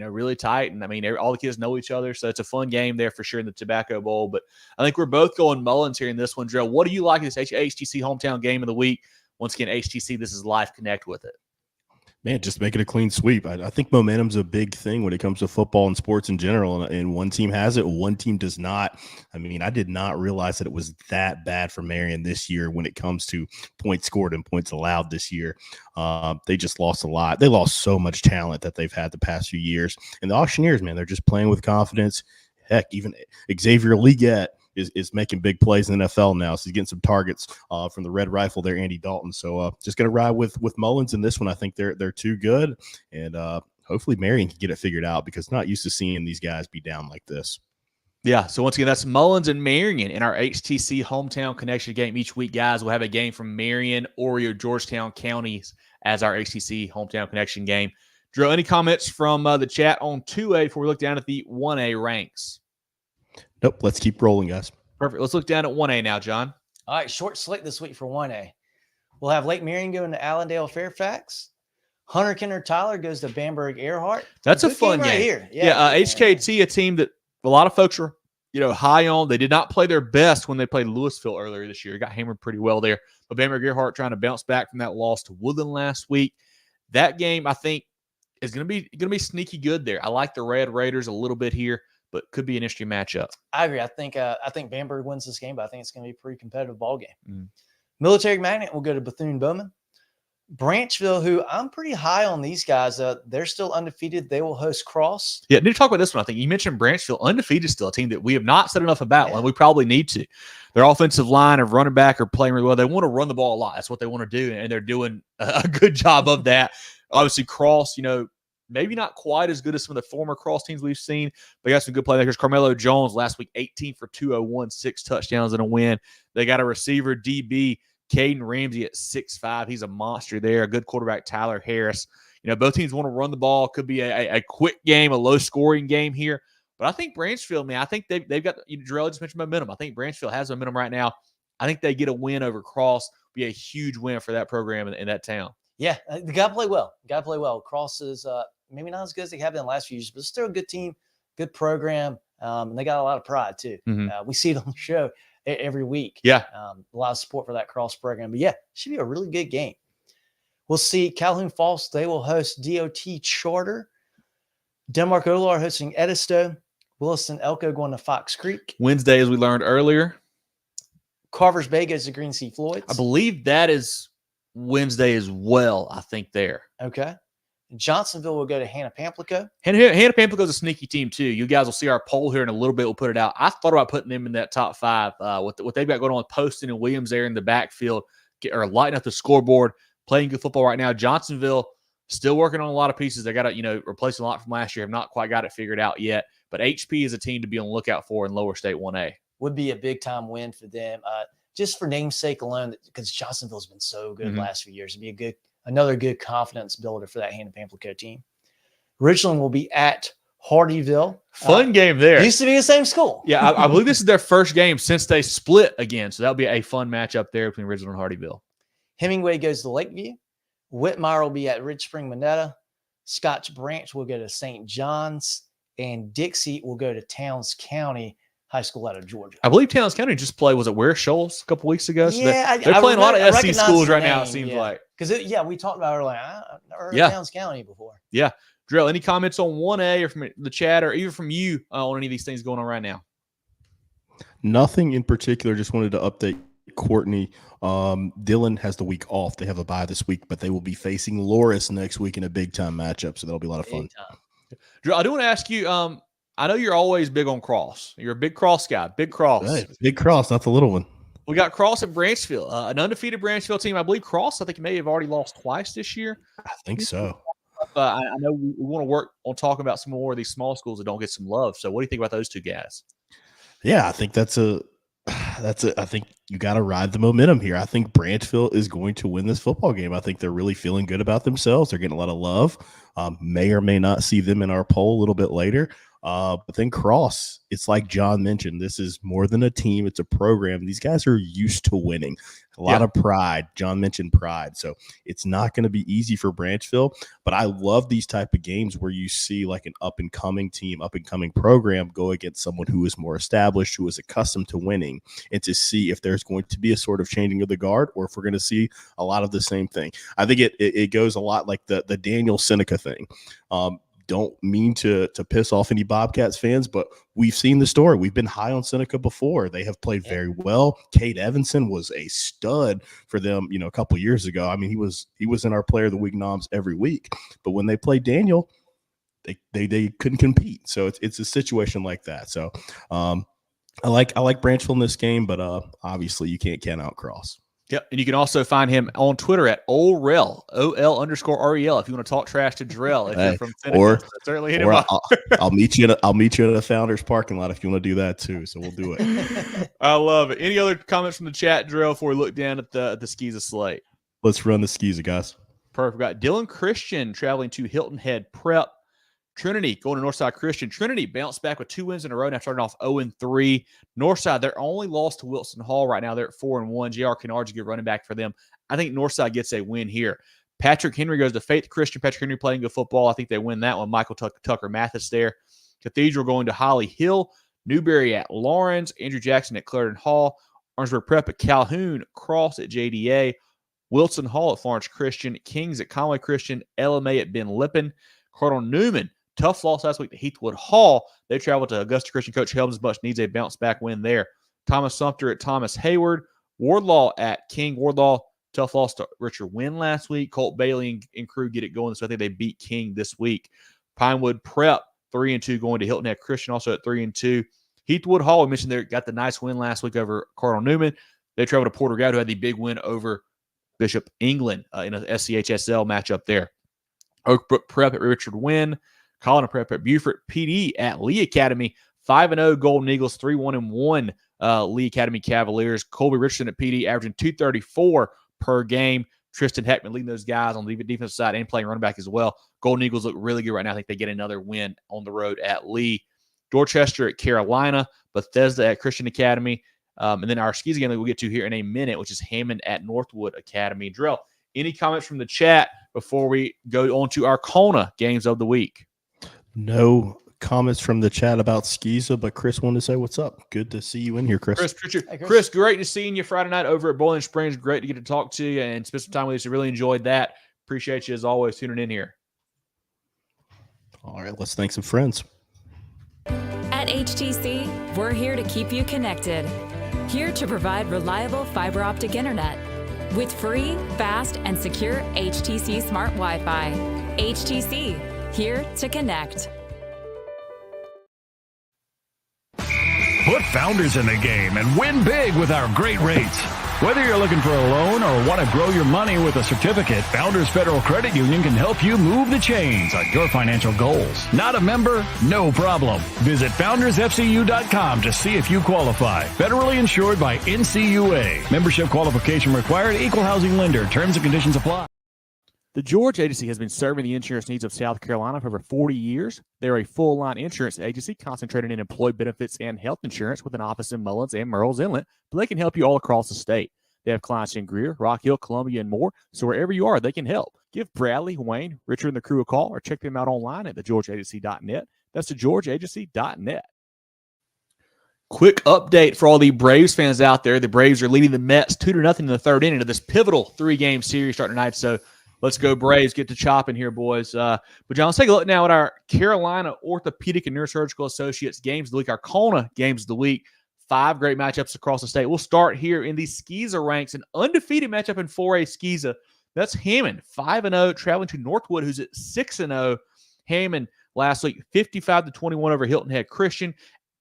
really tight. And I mean, all the kids know each other. So it's a fun game there for sure in the Tobacco Bowl. But I think we're both going Mullins here in this one. Jerel, what do you like in this HTC hometown game of the week? Once again, HTC, this is live. Connect with it. Man, just make it a clean sweep. I think momentum's a big thing when it comes to football and sports in general. And one team has it, one team does not. I mean, I did not realize that it was that bad for Marion this year when it comes to points scored and points allowed this year. They just lost a lot. They lost so much talent that they've had the past few years. And the Auctioneers, man, they're just playing with confidence. Heck, even Xavier Leggett is making big plays in the NFL now. So he's getting some targets from the Red Rifle there, Andy Dalton. So just going to ride with Mullins in this one. I think they're too good. And hopefully Marion can get it figured out because not used to seeing these guys be down like this. Yeah, so once again, that's Mullins and Marion in our HTC Hometown Connection game each week, guys. We'll have a game from Marion, Oriole, Georgetown counties as our HTC Hometown Connection game. Drew, any comments from the chat on 2A before we look down at the 1A ranks? Nope, let's keep rolling, guys. Perfect. Let's look down at 1A now, John. All right, short slate this week for 1A. We'll have Lake Marion going to Allendale Fairfax. Hunter Kinder Tyler goes to Bamberg Earhart. That's a fun game. Right here. HKT, a team that a lot of folks are high on. They did not play their best when they played Louisville earlier this year. Got hammered pretty well there. But Bamberg Earhart trying to bounce back from that loss to Woodland last week. That game, I think, is going to be sneaky good there. I like the Red Raiders a little bit here, but could be an interesting matchup. I agree. I think Bamberg wins this game, but I think it's going to be a pretty competitive ball game. Military Magnet will go to Bethune-Bowman. Branchville, who I'm pretty high on these guys. They're still undefeated. They will host Cross. Yeah, need to talk about this one. I think you mentioned Branchville, undefeated still, a team that we have not said enough about, and we probably need to. Their offensive line of running back are playing really well. They want to run the ball a lot. That's what they want to do, and they're doing a good job of that. Obviously, Cross, maybe not quite as good as some of the former Cross teams we've seen, but they got some good playmakers. Carmelo Jones last week, 18 for 201, 6 touchdowns and a win. They got a receiver, DB, Caden Ramsey at 6'5". He's a monster there. A good quarterback, Tyler Harris. Both teams want to run the ball. Could be a quick game, a low-scoring game here. But I think Branchville, man, I think they've got – Jerel just mentioned momentum. I think Branchville has momentum right now. I think they get a win over Cross. Be a huge win for that program in that town. Yeah, they got to play well. Cross is maybe not as good as they have been in the last few years, but still a good team, good program, and they got a lot of pride too. We see it on the show every week. Yeah. A lot of support for that Cross program. But, yeah, it should be a really good game. We'll see Calhoun Falls. They will host DOT Charter. Denmark Olar hosting Edisto. Williston Elko going to Fox Creek. Wednesday, as we learned earlier. Carver's Bay goes to Green Sea Floyd's. I believe that is Wednesday as well, I think there. Okay. Johnsonville will go to Hannah Pamplico. Hannah Pamplico is a sneaky team, too. You guys will see our poll here in a little bit. We'll put it out. I thought about putting them in that top 5. What they've got going on with Poston and Williams there in the backfield are lighting up the scoreboard, playing good football right now. Johnsonville still working on a lot of pieces. They got to, replace a lot from last year. Have not quite got it figured out yet. But HP is a team to be on the lookout for in Lower State 1A. Would be a big-time win for them. Just for namesake alone, because Johnsonville's been so good the last few years. It'd be another good confidence builder for that Hannah Pamplico team. Ridgeland will be at Hardyville. Fun game there. Used to be the same school. Yeah, I believe this is their first game since they split again. So that'll be a fun matchup there between Ridgeland and Hardyville. Hemingway goes to Lakeview. Whitmire will be at Ridge Spring Monetta. Scotch Branch will go to St. John's. And Dixie will go to Towns County High School out of Georgia. I believe Towns County just played, was it Ware Shoals a couple weeks ago? So yeah, they're playing a lot of SC schools right now, it seems like. Because, we talked about it earlier. I've never heard of Towns County before. Yeah. Jerel, any comments on 1A or from the chat or even from you on any of these things going on right now? Nothing in particular. Just wanted to update Courtney. Dillon has the week off. They have a bye this week, but they will be facing Loris next week in a big-time matchup, so that'll be a lot of fun. Drew, I do want to ask you, I know you're always big on Cross. You're a big Cross guy. Big Cross. Right. Big Cross, not the little one. We got Cross at Branchville, an undefeated Branchville team. I believe Cross, I think, may have already lost twice this year. I think so. I know we want to work on talking about some more of these small schools that don't get some love. So what do you think about those two guys? Yeah, I think I think you got to ride the momentum here. I think Branchville is going to win this football game. I think they're really feeling good about themselves. They're getting a lot of love. May or may not see them in our poll a little bit later. But then Cross, it's like John mentioned, this is more than a team. It's a program. These guys are used to winning. A lot of pride. John mentioned pride. So it's not going to be easy for Branchville, but I love these type of games where you see like an up-and-coming team, up-and-coming program go against someone who is more established, who is accustomed to winning, and to see if there's going to be a sort of changing of the guard or if we're going to see a lot of the same thing. I think it goes a lot like the Daniel Seneca thing. Don't mean to piss off any Bobcats fans, but we've seen the story. We've been high on Seneca before. They have played very well. Cade Evanson was a stud for them, a couple years ago. I mean, he was in our Player of the Week noms every week. But when they played Daniel, they couldn't compete. So it's a situation like that. So I like Branchville in this game, but obviously you can't count out Cross. Yep, and you can also find him on Twitter at OLREL, OL_REL. If you want to talk trash to Jerel, if you're from Seneca, certainly hit him up. I'll meet you at a Founders parking lot if you want to do that too. So we'll do it. I love it. Any other comments from the chat, Jerel, before we look down at the SCISA slate? Let's run the SCISA, guys. Perfect. We got Dylan Christian traveling to Hilton Head Prep. Trinity going to Northside Christian. Trinity bounced back with 2 wins in a row now, starting off 0-3. Northside, they're only lost to Wilson Hall right now. They're at 4-1. J.R. Kennard's a good running back for them. I think Northside gets a win here. Patrick Henry goes to Faith Christian. Patrick Henry playing good football. I think they win that one. Michael Tucker Mathis there. Cathedral going to Holly Hill. Newberry at Lawrence. Andrew Jackson at Clarendon Hall. Orangeburg Prep at Calhoun. Cross at JDA. Wilson Hall at Florence Christian. Kings at Conway Christian. LMA at Ben Lippen. Cardinal Newman. Tough loss last week to Heathwood Hall. They traveled to Augusta Christian. Coach Helmsbush needs a bounce-back win there. Thomas Sumter at Thomas Hayward. Wardlaw at King. Wardlaw, tough loss to Richard Wynn last week. Colt Bailey and crew get it going, so I think they beat King this week. Pinewood Prep, 3-2, going to Hilton Head Christian, also at 3-2. Heathwood Hall, we mentioned they got the nice win last week over Cardinal Newman. They traveled to Porter Gaud, who had the big win over Bishop England in a SCHSL matchup there. Oakbrook Prep at Richard Wynn. Colin Prep at Beaufort. PD at Lee Academy. 5-0 Golden Eagles. 3-1 Lee Academy Cavaliers. Colby Richardson at PD averaging 234 per game. Tristan Heckman leading those guys on the defensive side and playing running back as well. Golden Eagles look really good right now. I think they get another win on the road at Lee. Dorchester at Carolina. Bethesda at Christian Academy. And then our SCISA game that we'll get to here in a minute, which is Hammond at Northwood Academy. Jerel, any comments from the chat before we go on to our CONA games of the week? No comments from the chat about SCISA, but Chris wanted to say what's up. Good to see you in here, Chris. Chris, great to seeing you Friday night over at Boiling Springs. Great to get to talk to you and spend some time with you. So really enjoyed that. Appreciate you as always tuning in here. All right, let's thank some friends. At HTC, we're here to keep you connected. Here to provide reliable fiber optic internet with free, fast, and secure HTC Smart Wi-Fi. HTC. Here to connect. Put Founders in the game and win big with our great rates. Whether you're looking for a loan or want to grow your money with a certificate, Founders Federal Credit Union can help you move the chains on your financial goals. Not a member? No problem. Visit foundersfcu.com to see if you qualify. Federally insured by NCUA. Membership qualification required. Equal housing lender. Terms and conditions apply. The George Agency has been serving the insurance needs of South Carolina for over 40 years. They're a full-line insurance agency concentrated in employee benefits and health insurance with an office in Mullins and Murrells Inlet, but they can help you all across the state. They have clients in Greer, Rock Hill, Columbia, and more, so wherever you are, they can help. Give Bradley, Wayne, Richard, and the crew a call or check them out online at thegeorgeagency.net. That's thegeorgeagency.net. Quick update for all the Braves fans out there. The Braves are leading the Mets 2-0 in the third inning of this pivotal 3-game series starting tonight, so let's go Braves. Get to chopping here, boys. But, John, let's take a look now at our Carolina Orthopedic and Neurosurgical Associates games of the week, our CONA games of the week. 5 great matchups across the state. We'll start here in the SCISA ranks. An undefeated matchup in 4A SCISA. That's Hammond, 5-0, traveling to Northwood, who's at 6-0. Hammond last week, 55-21 over Hilton Head Christian,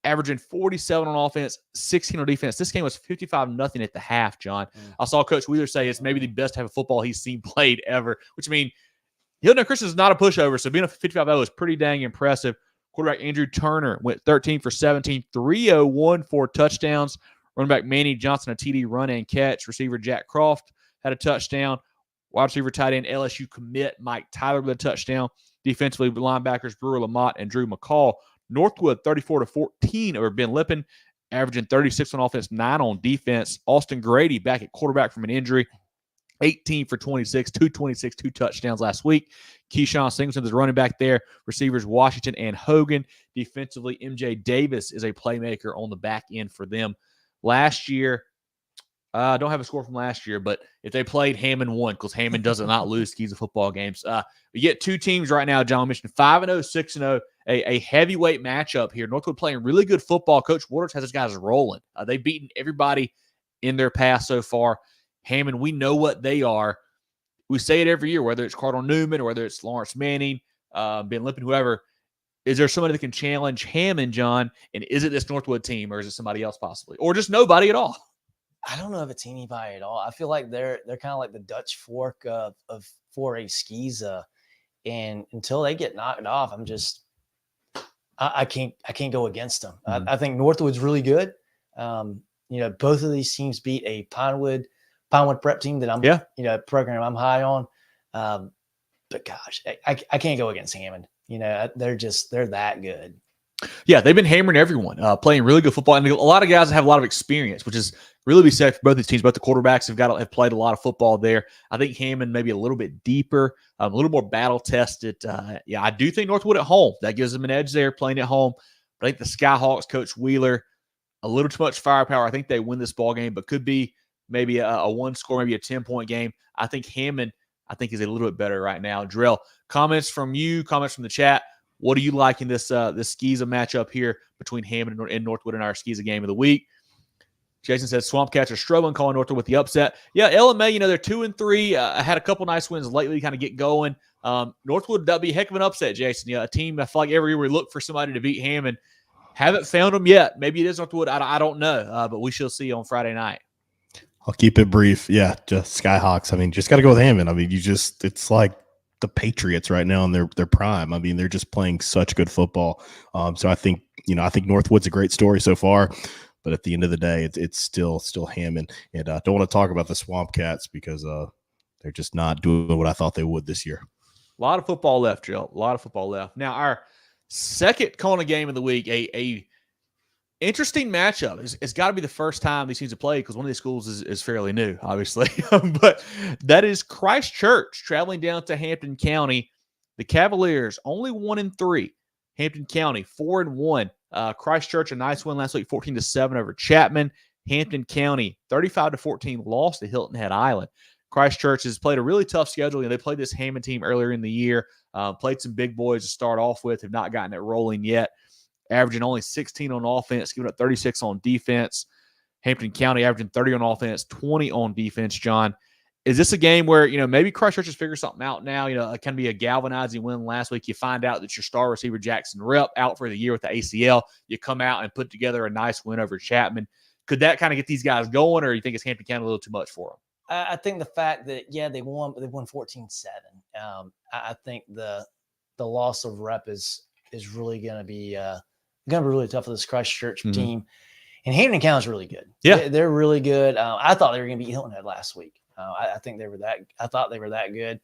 averaging 47 on offense, 16 on defense. This game was 55-0 at the half, John. I saw Coach Wheeler say it's maybe the best half of football he's seen played ever, which means Hilton Head Christian is not a pushover, so being a 55-0 is pretty dang impressive. Quarterback Andrew Turner went 13 for 17, 301, 4 touchdowns. Running back Manny Johnson, a TD run and catch. Receiver Jack Croft had a touchdown. Wide receiver tight end LSU commit Mike Tyler with a touchdown. Defensively, linebackers Brewer Lamont and Drew McCall. Northwood 34-14 over Ben Lippen, averaging 36 on offense, 9 on defense. Austin Grady back at quarterback from an injury, 18 for 26, 226, 2 touchdowns last week. Keyshawn Singleton is running back there. Receivers Washington and Hogan. Defensively, MJ Davis is a playmaker on the back end for them. Last year, I don't have a score from last year, but if they played, Hammond won because Hammond does not lose SCISA football games. We get two teams right now, John mentioned 5-0, 6-0, a heavyweight matchup here. Northwood playing really good football. Coach Woodruff has his guys rolling. They've beaten everybody in their past so far. Hammond, we know what they are. We say it every year, whether it's Cardinal Newman or whether it's Lawrence Manning, Ben Lippen, whoever. Is there somebody that can challenge Hammond, John? And is it this Northwood team or is it somebody else possibly? Or just nobody at all? I don't know if it's anybody at all. I feel like they're kind of like the Dutch fork of 4A SCISA, and until they get knocked off, I can't go against them. Mm-hmm. I think Northwood's really good. Both of these teams beat a Pinewood prep team that I'm program I'm high on. But gosh, I can't go against Hammond. They're that good. Yeah, they've been hammering everyone, playing really good football, and a lot of guys have a lot of experience, which is really be said for both these teams. Both the quarterbacks have played a lot of football there. I think Hammond maybe a little bit deeper, a little more battle tested. I do think Northwood at home, that gives them an edge there playing at home. But I think the Skyhawks, Coach Wheeler, a little too much firepower. I think they win this ball game, but could be maybe a one score, maybe a 10-point game. I think Hammond, is a little bit better right now. Jerel, comments from you, comments from the chat. What do you like in this SCISA matchup here between Hammond and Northwood in our SCISA game of the week? Jason says Swamp Cats are struggling, calling Northwood with the upset. Yeah, LMA, they're 2-3. Had a couple nice wins lately, kind of get going. Northwood, that'd be a heck of an upset, Jason. A team, I feel like every year we look for somebody to beat Hammond. Haven't found them yet. Maybe it is Northwood. I don't know, but we shall see on Friday night. I'll keep it brief. Yeah, just Skyhawks. Just got to go with Hammond. It's like the Patriots right now in their prime. They're just playing such good football. So I think Northwood's a great story so far, but at the end of the day, it's still Hammond. And I don't want to talk about the Swamp Cats because they're just not doing what I thought they would this year. A lot of football left, Jill. A lot of football left. Now, our second CONA game of the week, a interesting matchup. It's got to be the first time these teams have played because one of these schools is fairly new, obviously. But that is Christ Church traveling down to Hampton County. The Cavaliers only 1-3. Hampton County 4-1. Christ Church a nice win last week, 14-7 over Chapman. Hampton County 35-14 lost to Hilton Head Island. Christ Church has played a really tough schedule. They played this Hammond team earlier in the year. Played some big boys to start off with. Have not gotten it rolling yet. Averaging only 16 on offense, giving up 36 on defense. Hampton County averaging 30 on offense, 20 on defense, John. Is this a game where, maybe Christ Church has figured something out now? It can be a galvanizing win last week. You find out that your star receiver, Jackson Rep, out for the year with the ACL. You come out and put together a nice win over Chapman. Could that kind of get these guys going, or you think it's Hampton County a little too much for them? I think the fact that, they won, but they won 14-7. I think the loss of Rep is really going to be really tough for this Christ Church team. And Hampton County is really good. Yeah, they're really good. I thought they were going to beat Hilton Head last week. I think they were that. I thought they were that good.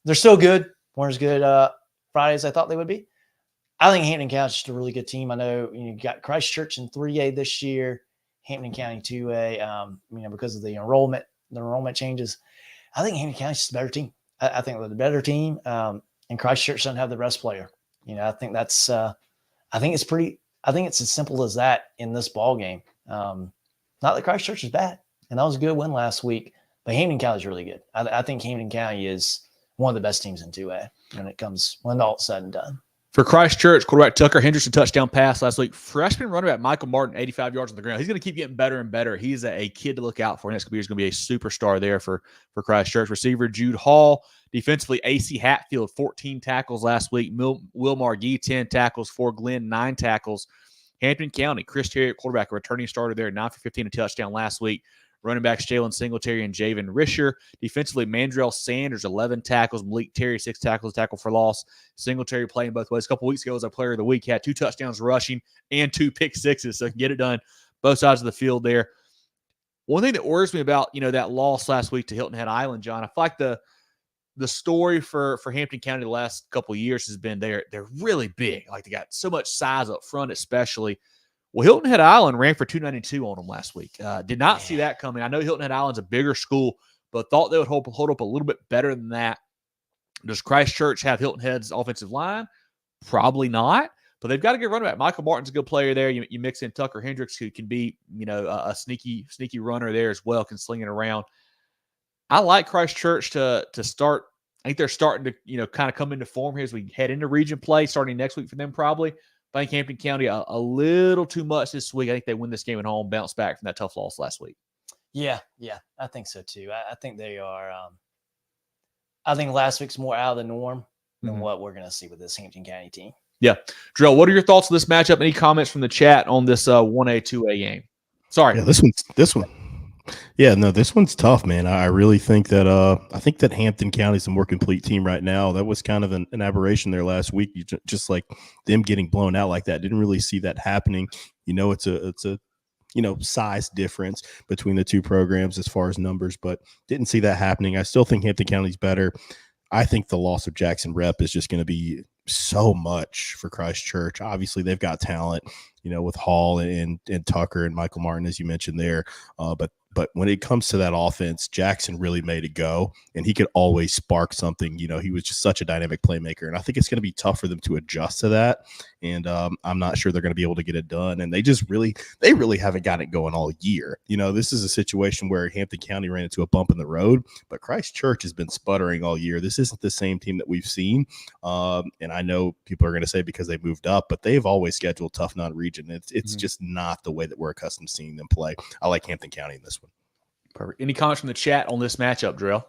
They're still good. Weren't as good Friday as I thought they would be. I think Hampton County is just a really good team. I know you got Christ Church in 3A this year, Hampton County 2A. Because of the enrollment changes. I think Hampton County is a better team. I think they're the better team. And Christ Church doesn't have the best player. I think that's. I think it's as simple as that in this ball game. Not that Christ Church is bad, and that was a good win last week. But Hampton County is really good. I think Hampton County is one of the best teams in 2A when all's said and done. For Christ Church, quarterback Tucker Hendricks, a touchdown pass last week. Freshman running back Michael Martin, 85 yards on the ground. He's going to keep getting better and better. He's a kid to look out for. Next couple years, going to be a superstar there for Christ Church. Receiver Jude Hall. Defensively, AC Hatfield, 14 tackles last week. Will Margee, 10 tackles. For Glenn, 9 tackles. Hampton County, Chris Terry, quarterback, a returning starter there, 9 for 15, a touchdown last week. Running backs Jalen Singletary and Javen Risher. Defensively, Mandrell Sanders, 11 tackles. Malik Terry, 6 tackles, tackle for loss. Singletary playing both ways. A couple weeks ago was our player of the week. He had 2 touchdowns rushing and 2 pick sixes, so get it done both sides of the field there. One thing that worries me about, that loss last week to Hilton Head Island, John, I feel like the the story for Hampton County the last couple of years has been they're really big. Like, they got so much size up front, especially. Well, Hilton Head Island ran for 292 on them last week. Did not see that coming. I know Hilton Head Island's a bigger school, but thought they would hold up a little bit better than that. Does Christchurch have Hilton Head's offensive line? Probably not, but they've got a good running back. Michael Martin's a good player there. You mix in Tucker Hendricks, who can be, a sneaky runner there as well, can sling it around. I like Christchurch to start. I think they're starting to, kind of come into form here as we head into region play, starting next week for them probably. I think Hampton County a little too much this week. I think they win this game at home, bounce back from that tough loss last week. Yeah, I think so too. I think they are. I think last week's more out of the norm than what we're going to see with this Hampton County team. Yeah. Jerel, what are your thoughts on this matchup? Any comments from the chat on this 1A, 2A game? Sorry. Yeah, this one. Yeah, no, this one's tough, man. I really think that Hampton County's a more complete team right now. That was kind of an aberration there last week. Just like them getting blown out like that. Didn't really see that happening. It's a size difference between the two programs as far as numbers, but didn't see that happening. I still think Hampton County's better. I think the loss of Jackson Rep is just going to be so much for Christchurch. Obviously, they've got talent, with Hall and Tucker and Michael Martin, as you mentioned there. But when it comes to that offense, Jackson really made it go, and he could always spark something. He was just such a dynamic playmaker, and I think it's going to be tough for them to adjust to that. And I'm not sure they're going to be able to get it done. And they really haven't got it going all year. This is a situation where Hampton County ran into a bump in the road, but Christchurch has been sputtering all year. This isn't the same team that we've seen. And I know people are going to say because they moved up, but they've always scheduled tough non-region. It's just not the way that we're accustomed to seeing them play. I like Hampton County in this one. Perfect. Any comments from the chat on this matchup, Jerel?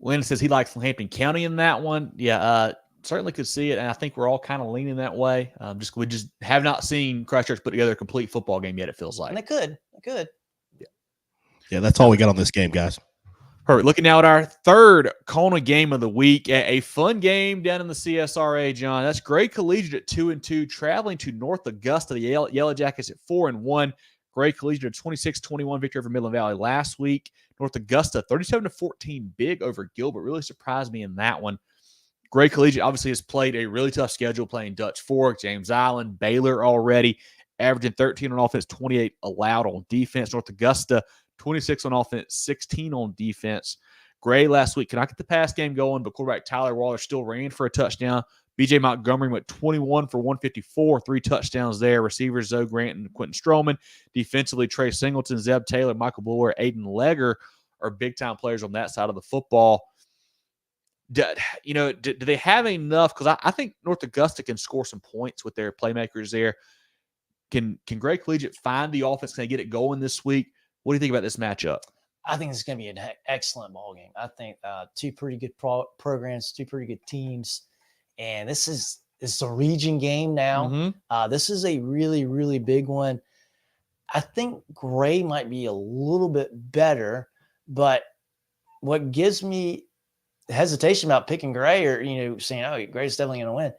Lynn says he likes Hampton County in that one. Yeah, certainly could see it, and I think we're all kind of leaning that way. We just have not seen Christchurch put together a complete football game yet, it feels like. And they could. Yeah, that's all we got on this game, guys. Perfect. Looking now at our third CONA game of the week, a fun game down in the CSRA, John. That's Gray Collegiate at 2-2, traveling to North Augusta. The Yellow Jackets at 4-1. Gray Collegiate a 26-21 victory over Midland Valley last week. North Augusta 37-14 big over Gilbert. Really surprised me in that one. Gray Collegiate obviously has played a really tough schedule, playing Dutch Fork, James Island, Baylor already, averaging 13 on offense, 28 allowed on defense. North Augusta 26 on offense, 16 on defense. Gray last week cannot get the pass game going, but quarterback Tyler Waller still ran for a touchdown. B.J. Montgomery went 21 for 154, 3 touchdowns there. Receivers Zoe Grant and Quentin Stroman. Defensively, Trey Singleton, Zeb Taylor, Michael Buller, Aiden Legger are big-time players on that side of the football. Do they have enough? Because I think North Augusta can score some points with their playmakers there. Can Gray Collegiate find the offense? Can they get it going this week? What do you think about this matchup? I think it's going to be an excellent ball game. I think two pretty good programs, two pretty good teams. And it's a region game now. This is a really, really big one. I think Gray might be a little bit better, but what gives me hesitation about picking Gray or, saying, oh, Gray's definitely going to win.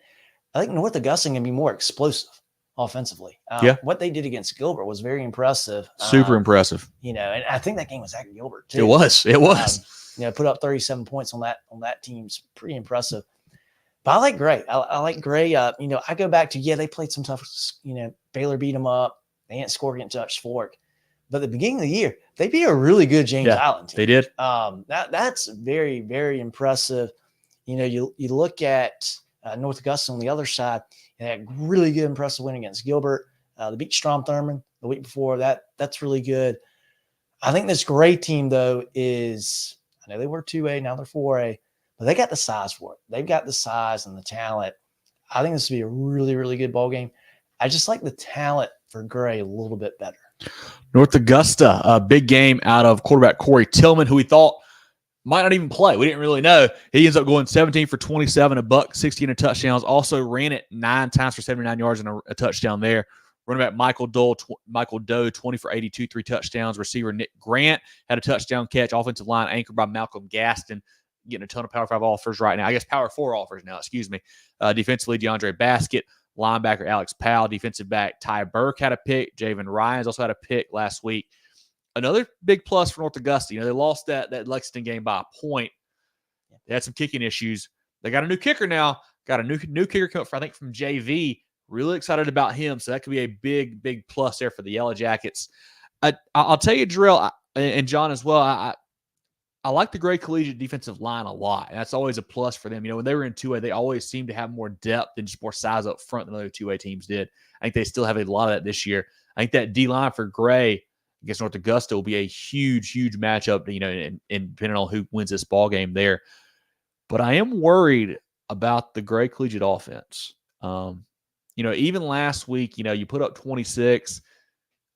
I think North Augusta can be more explosive offensively. What they did against Gilbert was very impressive. Super impressive. And I think that game was at Gilbert too. It was. Put up 37 points on that team's pretty impressive. But I like Gray. I like Gray. I go back to, they played some tough, Baylor beat them up. They didn't score against Dutch Fork. But at the beginning of the year, they beat a really good James Island team. They did. That's very, very impressive. You look at North Augusta on the other side, and had a really good, impressive win against Gilbert. They beat Strom Thurmond the week before. That's really good. I think this Gray team, though, is – I know they were 2A, now they're 4A. But they got the size for it. They've got the size and the talent. I think this would be a really, really good ball game. I just like the talent for Gray a little bit better. North Augusta, a big game out of quarterback Corey Tillman, who we thought might not even play. We didn't really know. He ends up going 17 for 27, a buck, 16 touchdowns. Also ran it 9 times for 79 yards and a touchdown there. Running back Michael Doe, 20 for 82, 3 touchdowns. Receiver Nick Grant had a touchdown catch. Offensive line anchored by Malcolm Gaston. Getting a ton of Power 5 offers right now. I guess Power 4 offers now, excuse me. Defensively, DeAndre Baskett, linebacker Alex Powell, defensive back Ty Burke had a pick. Javen Ryans also had a pick last week. another big plus for North Augusta. They lost that Lexington game by a point. They had some kicking issues. They got a new kicker now. Got a new kicker coming I think from JV. Really excited about him. So that could be a big plus there for the Yellow Jackets. I'll tell you, Jerel, and John as well, I like the Gray Collegiate defensive line a lot. And that's always a plus for them. When they were in 2A, they always seemed to have more depth and just more size up front than other 2A teams did. I think they still have a lot of that this year. I think that D-line for Gray against North Augusta will be a huge matchup, and depending on who wins this ball game there. But I am worried about the Gray Collegiate offense. Even last week, you put up 26,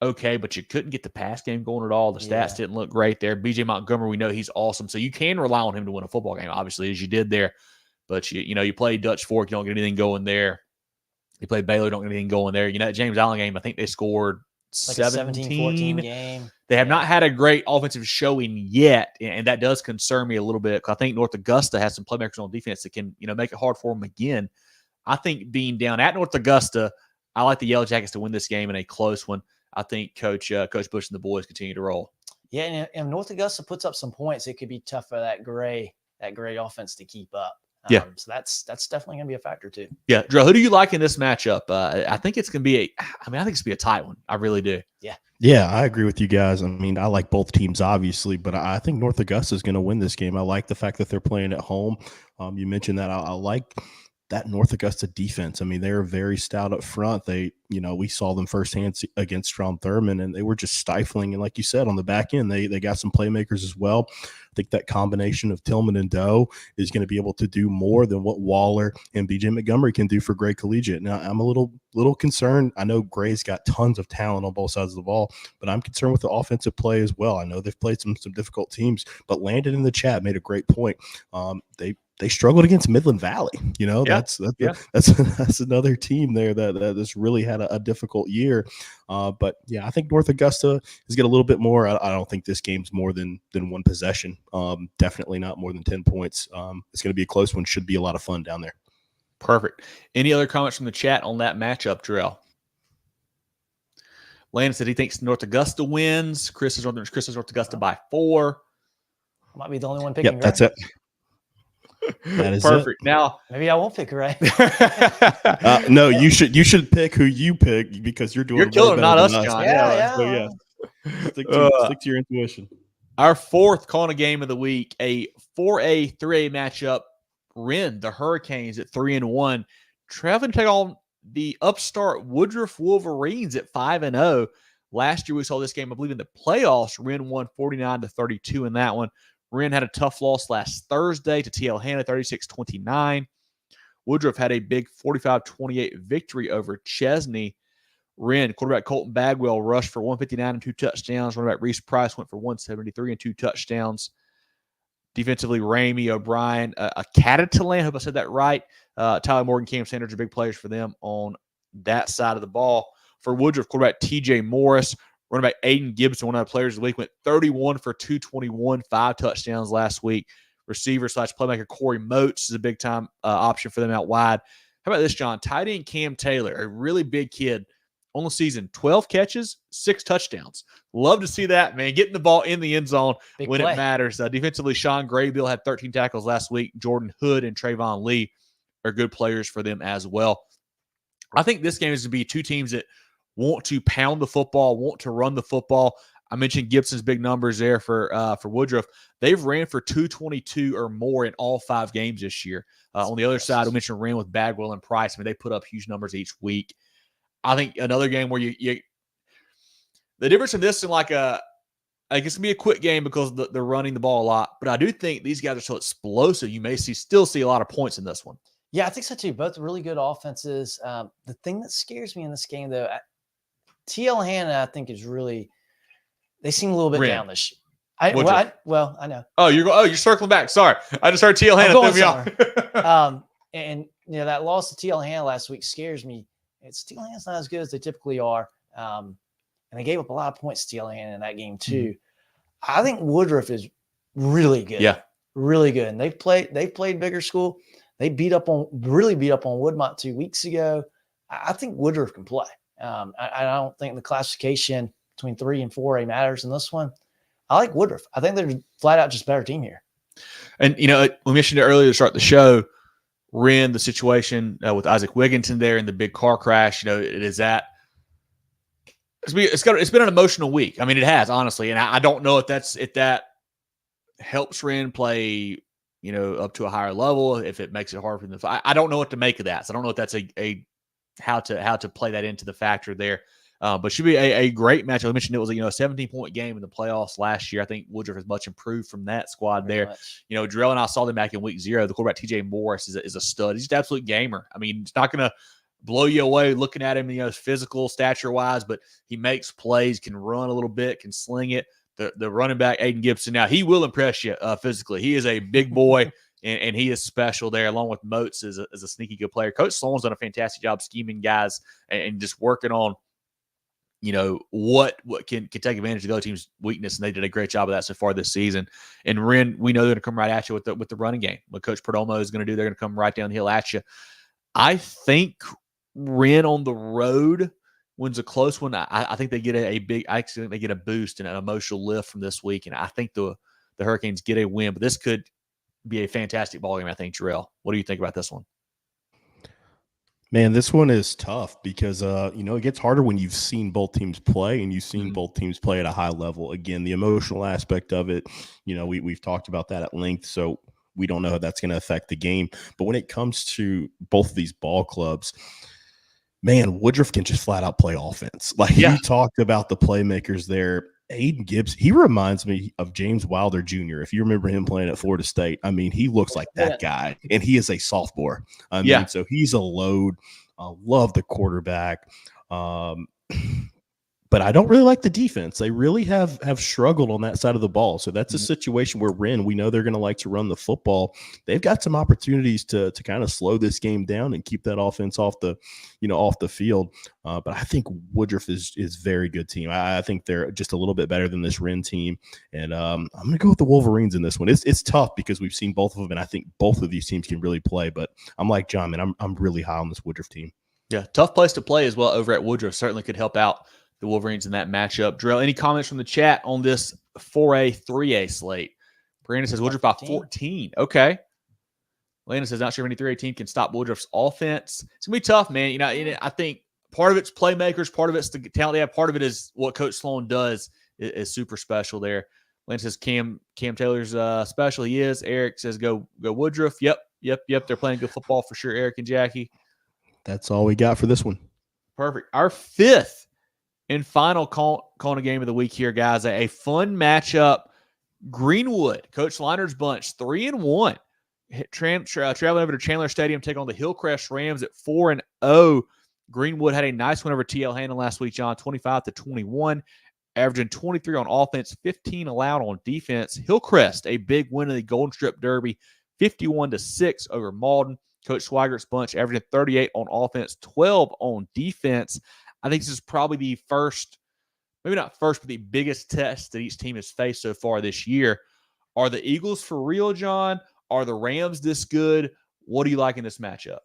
okay, but you couldn't get the pass game going at all. The stats didn't look great there. BJ Montgomery, we know he's awesome, so you can rely on him to win a football game, obviously, as you did there. But you play Dutch Fork, you don't get anything going there. You play Baylor, don't get anything going there. That James Allen game, I think they scored like 17-14 game. They have not had a great offensive showing yet, and that does concern me a little bit. I think North Augusta has some playmakers on defense that can, make it hard for them again. I think being down at North Augusta, I like the Yellow Jackets to win this game in a close one. I think Coach Bush and the boys continue to roll. Yeah, and if North Augusta puts up some points, it could be tough for that gray offense to keep up. So that's definitely going to be a factor too. Yeah, Drew, who do you like in this matchup? I think it's going to be I think it's going to be a tight one. I really do. Yeah, I agree with you guys. I mean, I like both teams, obviously, but I think North Augusta is going to win this game. I like the fact that they're playing at home. You mentioned that. I like that North Augusta defense. I mean, they're very stout up front. We saw them firsthand against Strom Thurmond, and they were just stifling. And like you said, on the back end, they got some playmakers as well. I think that combination of Tillman and Doe is going to be able to do more than what Waller and BJ Montgomery can do for Gray Collegiate. Now, I'm a little concerned. I know Gray's got tons of talent on both sides of the ball, but I'm concerned with the offensive play as well. I know they've played some difficult teams, but Landon in the chat made a great point. They struggled against Midland Valley. That's another team there that's really had a difficult year. But yeah, I think North Augusta is getting a little bit more. I don't think this game's more than one possession. Definitely not more than 10 points. It's going to be a close one. Should be a lot of fun down there. Perfect. Any other comments from the chat on that matchup, Jerel? Landon said he thinks North Augusta wins. Chris is North Augusta by 4. Might be the only one picking. Yep, that's it. That is perfect. It. Now, maybe I won't pick right. No, you should pick who you pick because you're doing. You're killing, not us, John. Yeah. So yeah, stick to your intuition. Our fourth CONA game of the week, a 4A, 3A matchup. Wren, the Hurricanes at 3-1, traveling to take on the upstart Woodruff Wolverines at 5-0. Last year we saw this game, I believe, in the playoffs. Wren won 49-32 in that one. Wren had a tough loss last Thursday to TL Hanna, 36-29. Woodruff had a big 45-28 victory over Chesney. Wren, quarterback Colton Bagwell rushed for 159 and 2 touchdowns. Running back Reese Price went for 173 and 2 touchdowns. Defensively, Ramey, O'Brien, Catatalan, I hope I said that right. Tyler Morgan, Cam Sanders are big players for them on that side of the ball. For Woodruff, quarterback TJ Morris, running back Aiden Gibson, one of the players of the week, went 31 for 221, 5 touchdowns last week. Receiver/playmaker Corey Moats is a big-time option for them out wide. How about this, John? Tight end Cam Taylor, a really big kid on the season, 12 catches, 6 touchdowns. Love to see that, man. Getting the ball in the end zone big when play. It matters. Defensively, Sean Graybill had 13 tackles last week. Jordan Hood and Trayvon Lee are good players for them as well. I think this game is going to be two teams that want to pound the football, want to run the football. I mentioned Gibson's big numbers there for Woodruff. They've ran for 222 or more in all 5 games this year. On the other side, we mentioned ran with Bagwell and Price. I mean, they put up huge numbers each week. I think another game where you the difference in this and it's going to be a quick game because they're running the ball a lot. But I do think these guys are so explosive. You may still see a lot of points in this one. Yeah, I think so too. Both really good offenses. The thing that scares me in this game, though, TL Hanna, I think, is really – they seem a little bit down this year. I know. Oh, you're circling back. Sorry. I just heard TL Hanna. And that loss to TL Hanna last week scares me. TL Hanna's not as good as they typically are. And they gave up a lot of points to TL Hanna in that game too. Mm-hmm. I think Woodruff is really good. Yeah. Really good. And they've played bigger school. They really beat up on Woodmont 2 weeks ago. I think Woodruff can play. I don't think the classification between 3 and 4A matters in this one. I like Woodruff. I think they're flat out just better team here. And, we mentioned it earlier to start the show, Wren, the situation with Isaac Wigginton there in the big car crash, it's been an emotional week. I mean, it has, honestly. And I don't know if that helps Wren play, up to a higher level, if it makes it hard for them. I don't know what to make of that. So I don't know if that's how to play that into the factor there. But should be a great match. I mentioned it was a 17-point game in the playoffs last year. I think Woodruff has much improved from that squad Very there. much. Jerel and I saw them back in week 0. The quarterback TJ Morris is a stud. He's just an absolute gamer. I mean, it's not going to blow you away looking at him, physical stature wise, but he makes plays, can run a little bit, can sling it. The running back Aiden Gibson, now he will impress you physically. He is a big boy. And he is special there, along with Moats as a sneaky good player. Coach Sloan's done a fantastic job scheming guys and just working on, what can take advantage of the other team's weakness, and they did a great job of that so far this season. And Wren, we know they're going to come right at you with the running game. What Coach Perdomo is going to do, they're going to come right down the hill at you. I think Wren on the road wins a close one. I think they get I think they get a boost and an emotional lift from this week, and I think the Hurricanes get a win. But this could be a fantastic ball game, I think. Jerel, what do you think about this one? Man, this one is tough because, it gets harder when you've seen both teams play and you've seen both teams play at a high level. Again, the emotional aspect of it, we've talked about that at length, so we don't know how that's going to affect the game. But when it comes to both of these ball clubs, man, Woodruff can just flat out play offense. You talked about the playmakers there. Aiden Gibbs, he reminds me of James Wilder Jr. If you remember him playing at Florida State, I mean, he looks like that guy, and he is a sophomore. I mean, so he's a load. I love the quarterback. But I don't really like the defense. They really have struggled on that side of the ball. So that's a situation where Wren, we know they're going to like to run the football. They've got some opportunities to kind of slow this game down and keep that offense off the field. But I think Woodruff is very good team. I think they're just a little bit better than this Wren team. And I'm going to go with the Wolverines in this one. It's tough because we've seen both of them, and I think both of these teams can really play. But I'm like John, man, I'm really high on this Woodruff team. Yeah, tough place to play as well over at Woodruff. Certainly could help out the Wolverines in that matchup. Jerel, any comments from the chat on this 4A, 3A slate? Brandon says Woodruff by 14. Okay. Landon says not sure if any 3A team can stop Woodruff's offense. It's going to be tough, man. I think part of it's playmakers, part of it's the talent they have, part of it is what Coach Sloan does is super special there. Landon says Cam Taylor's special. He is. Eric says go Woodruff. Yep. They're playing good football for sure, Eric and Jackie. That's all we got for this one. Perfect. Our fifth and final CONA game of the week here, guys. A fun matchup. Greenwood, Coach Liner's bunch, 3-1. Traveling over to Chandler Stadium, take on the Hillcrest Rams at 4-0. Greenwood had a nice win over TL Hammond last week, John, 25-21, averaging 23 on offense, 15 allowed on defense. Hillcrest, a big win in the Golden Strip Derby, 51-6 over Malden. Coach Swiggert's bunch averaging 38 on offense, 12 on defense. I think this is probably the first, maybe not first, but the biggest test that each team has faced so far this year. Are the Eagles for real, John? Are the Rams this good? What do you like in this matchup?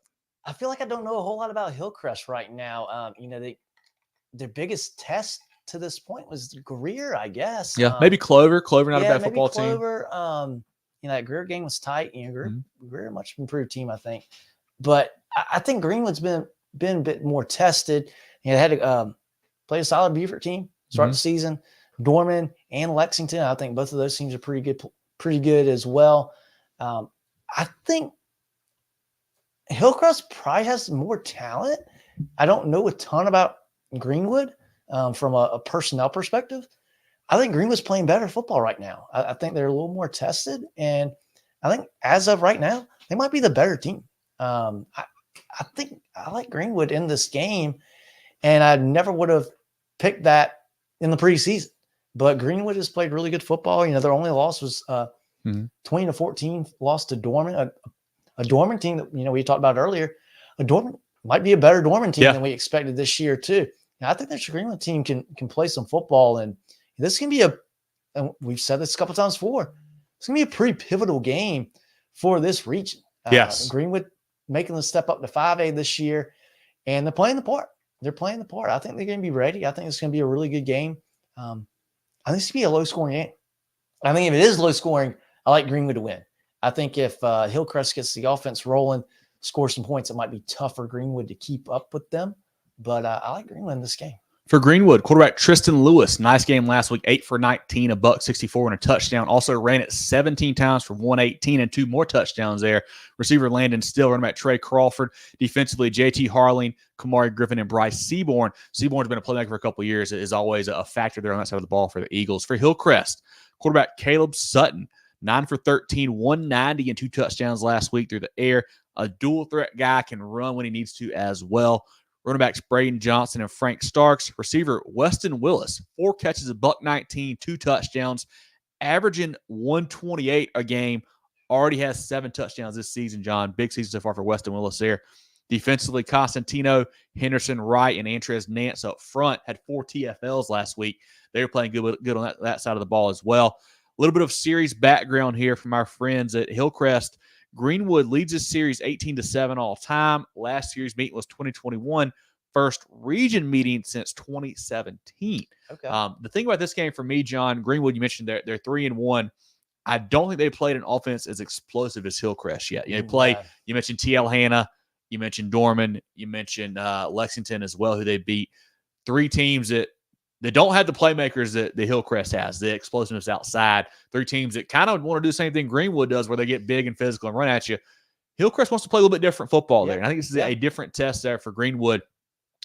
I feel like I don't know a whole lot about Hillcrest right now. Their biggest test to this point was Greer, I guess. Yeah, maybe Clover. Clover, not a bad football Clover, team. That Greer game was tight. Greer, much improved team, I think. But I think Greenwood's been a bit more tested. They had to play a solid Beaufort team, start the season. Dorman and Lexington, I think both of those teams are pretty good as well. I think Hillcrest probably has more talent. I don't know a ton about Greenwood from a personnel perspective. I think Greenwood's playing better football right now. I think they're a little more tested, and I think as of right now, they might be the better team. I think I like Greenwood in this game, and I never would have picked that in the preseason. But Greenwood has played really good football. Their only loss was 20-14 loss to Dorman, a Dorman team that we talked about earlier. A Dorman might be a better Dorman team than we expected this year too. Now, I think this Greenwood team can play some football, and this can be and we've said this a couple times before, it's going to be a pretty pivotal game for this region. Yes. Greenwood making the step up to 5A this year, and they're playing the part. I think they're going to be ready. I think it's going to be a really good game. I think this could be a low-scoring game. I think if it is low-scoring, I like Greenwood to win. I think if Hillcrest gets the offense rolling, scores some points, it might be tough for Greenwood to keep up with them. But I like Greenwood in this game. For Greenwood, quarterback Tristan Lewis, nice game last week, 8 for 19, $164 and a touchdown. Also ran it 17 times for 118 and 2 more touchdowns there. Receiver Landon Still, running back Trey Crawford. Defensively, JT Harling, Kamari Griffin, and Bryce Seaborn. Seaborn's been a playmaker for a couple of years. Is always a factor there on that side of the ball for the Eagles. For Hillcrest, quarterback Caleb Sutton, 9 for 13, 190 and 2 touchdowns last week through the air. A dual threat guy, can run when he needs to as well. Running backs Braden Johnson and Frank Starks. Receiver Weston Willis, 4 catches, $119, 2 touchdowns, averaging 128 a game. Already has 7 touchdowns this season, John. Big season so far for Weston Willis there. Defensively, Constantino, Henderson, Wright, and Antrez Nance up front had 4 TFLs last week. They were playing good on that side of the ball as well. A little bit of series background here from our friends at Hillcrest. Greenwood leads this series 18-7 all time. Last series meeting was 2021. First region meeting since 2017. Okay. The thing about this game for me, John, Greenwood, you mentioned they're 3-1. I don't think they played an offense as explosive as Hillcrest yet. You mentioned TL Hanna, you mentioned Dorman, you mentioned Lexington as well, who they beat. 3 teams that don't have the playmakers that the Hillcrest has, the explosiveness outside. 3 teams that kind of want to do the same thing Greenwood does, where they get big and physical and run at you. Hillcrest wants to play a little bit different football there. And I think this is a different test there for Greenwood.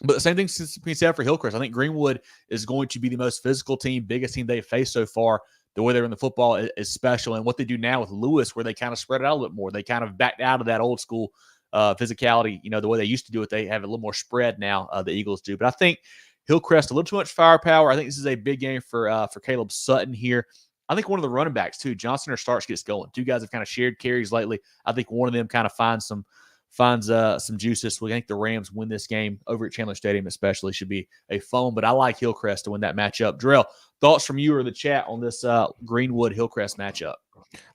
But the same thing being said for Hillcrest. I think Greenwood is going to be the most physical team, biggest team they've faced so far. The way they run the football is special. And what they do now with Lewis, where they kind of spread it out a little bit more. They kind of backed out of that old school physicality, the way they used to do it. They have a little more spread now, the Eagles do. But I think Hillcrest, a little too much firepower. I think this is a big game for Caleb Sutton here. I think one of the running backs, too, Johnson or Starks, gets going. 2 guys have kind of shared carries lately. I think one of them kind of finds some juice this week. I think the Rams win this game over at Chandler Stadium especially. Should be a fun one, but I like Hillcrest to win that matchup. Jerel, thoughts from you or the chat on this Greenwood-Hillcrest matchup?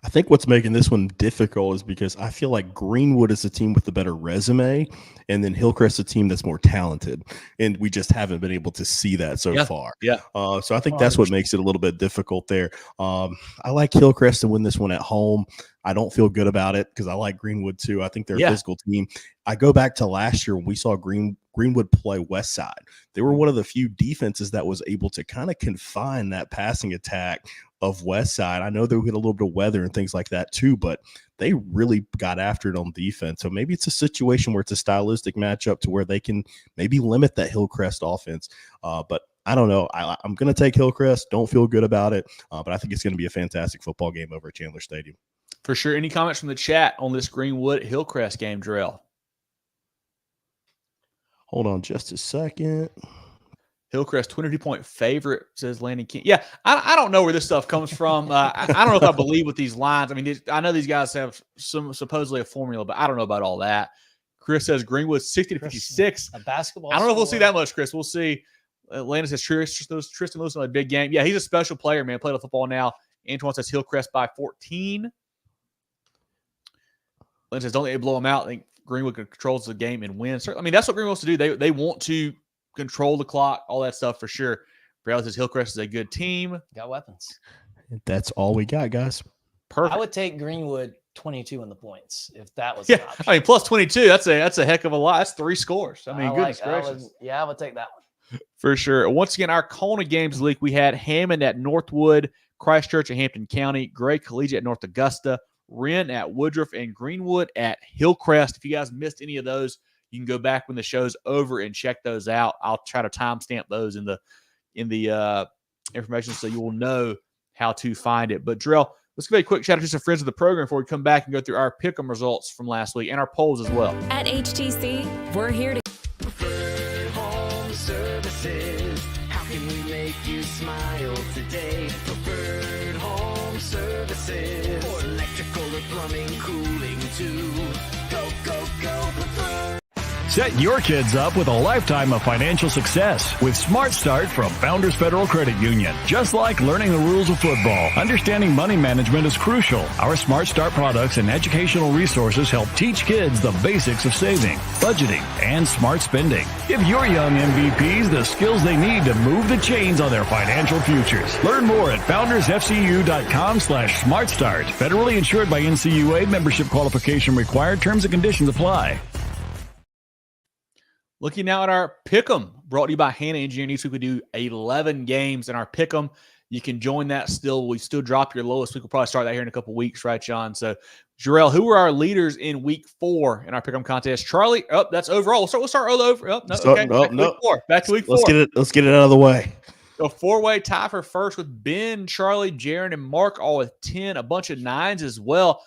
I think what's making this one difficult is because I feel like Greenwood is a team with a better resume, and then Hillcrest a team that's more talented, and we just haven't been able to see that so far. Yeah. So I think that's what makes it a little bit difficult there. I like Hillcrest to win this one at home. I don't feel good about it because I like Greenwood too. I think they're a physical team. I go back to last year when we saw Greenwood play Westside. They were one of the few defenses that was able to kind of confine that passing attack of Westside. I know they get a little bit of weather and things like that too, but they really got after it on defense. So maybe it's a situation where it's a stylistic matchup to where they can maybe limit that Hillcrest offense. But I don't know. I'm going to take Hillcrest. Don't feel good about it, but I think it's going to be a fantastic football game over at Chandler Stadium. For sure. Any comments from the chat on this Greenwood-Hillcrest game, Jerel? Hold on just a second. Hillcrest, 22-point favorite, says Landon King. Yeah, I don't know where this stuff comes from. I don't know if I believe with these lines. I mean, I know these guys have supposedly a formula, but I don't know about all that. Chris says Greenwood 60-56. A basketball. I don't know if we'll see that much, Chris. We'll see. Landon says Tristan Lewis on a big game. Yeah, he's a special player, man. Played football now. Antoine says Hillcrest by 14. Landon says don't let it blow him out. I think Greenwood controls the game and wins. I mean, that's what Greenwood wants to do. They want to control the clock, all that stuff for sure. Brad says Hillcrest is a good team. Got weapons. That's all we got, guys. Perfect. I would take Greenwood 22 in the points if that was an option. I mean, plus 22. That's a heck of a lot. That's 3 scores. I mean, goodness gracious. I would take that one for sure. Once again, our CONA games league. We had Hammond at Northwood, Christchurch at Hampton County, Gray Collegiate at North Augusta, Wren at Woodruff, and Greenwood at Hillcrest. If you guys missed any of those, you can go back when the show's over and check those out. I'll try to timestamp those in the information so you will know how to find it. But Jerel, let's give a quick shout out to some friends of the program before we come back and go through our pick'em results from last week and our polls as well. At HTC, we're here to Preferred Home Services. How can we make you smile today? Preferred Home Services. For electrical or plumbing, cooling too. Go, go, go, Preferred. Set your kids up with a lifetime of financial success with Smart Start from Founders Federal Credit Union. Just like learning the rules of football, understanding money management is crucial. Our Smart Start products and educational resources help teach kids the basics of saving, budgeting, and smart spending. Give your young MVPs the skills they need to move the chains on their financial futures. Learn more at foundersfcu.com/smartstart. Federally insured by NCUA. Membership qualification required. Terms and conditions apply. Looking now at our Pick'em, brought to you by Hannah Engineering. Each week we do 11 games in our Pick'em. You can join that still. We still drop your lowest week. We'll probably start that here in a couple weeks, right, John? So, Jerel, who were our leaders in week 4 in our Pick'em contest? Charlie, that's overall. We'll start all over. No, okay. Back to week 4. Let's get it out of the way. A 4-way tie for first with Ben, Charlie, Jaron, and Mark, all with 10, a bunch of 9s as well.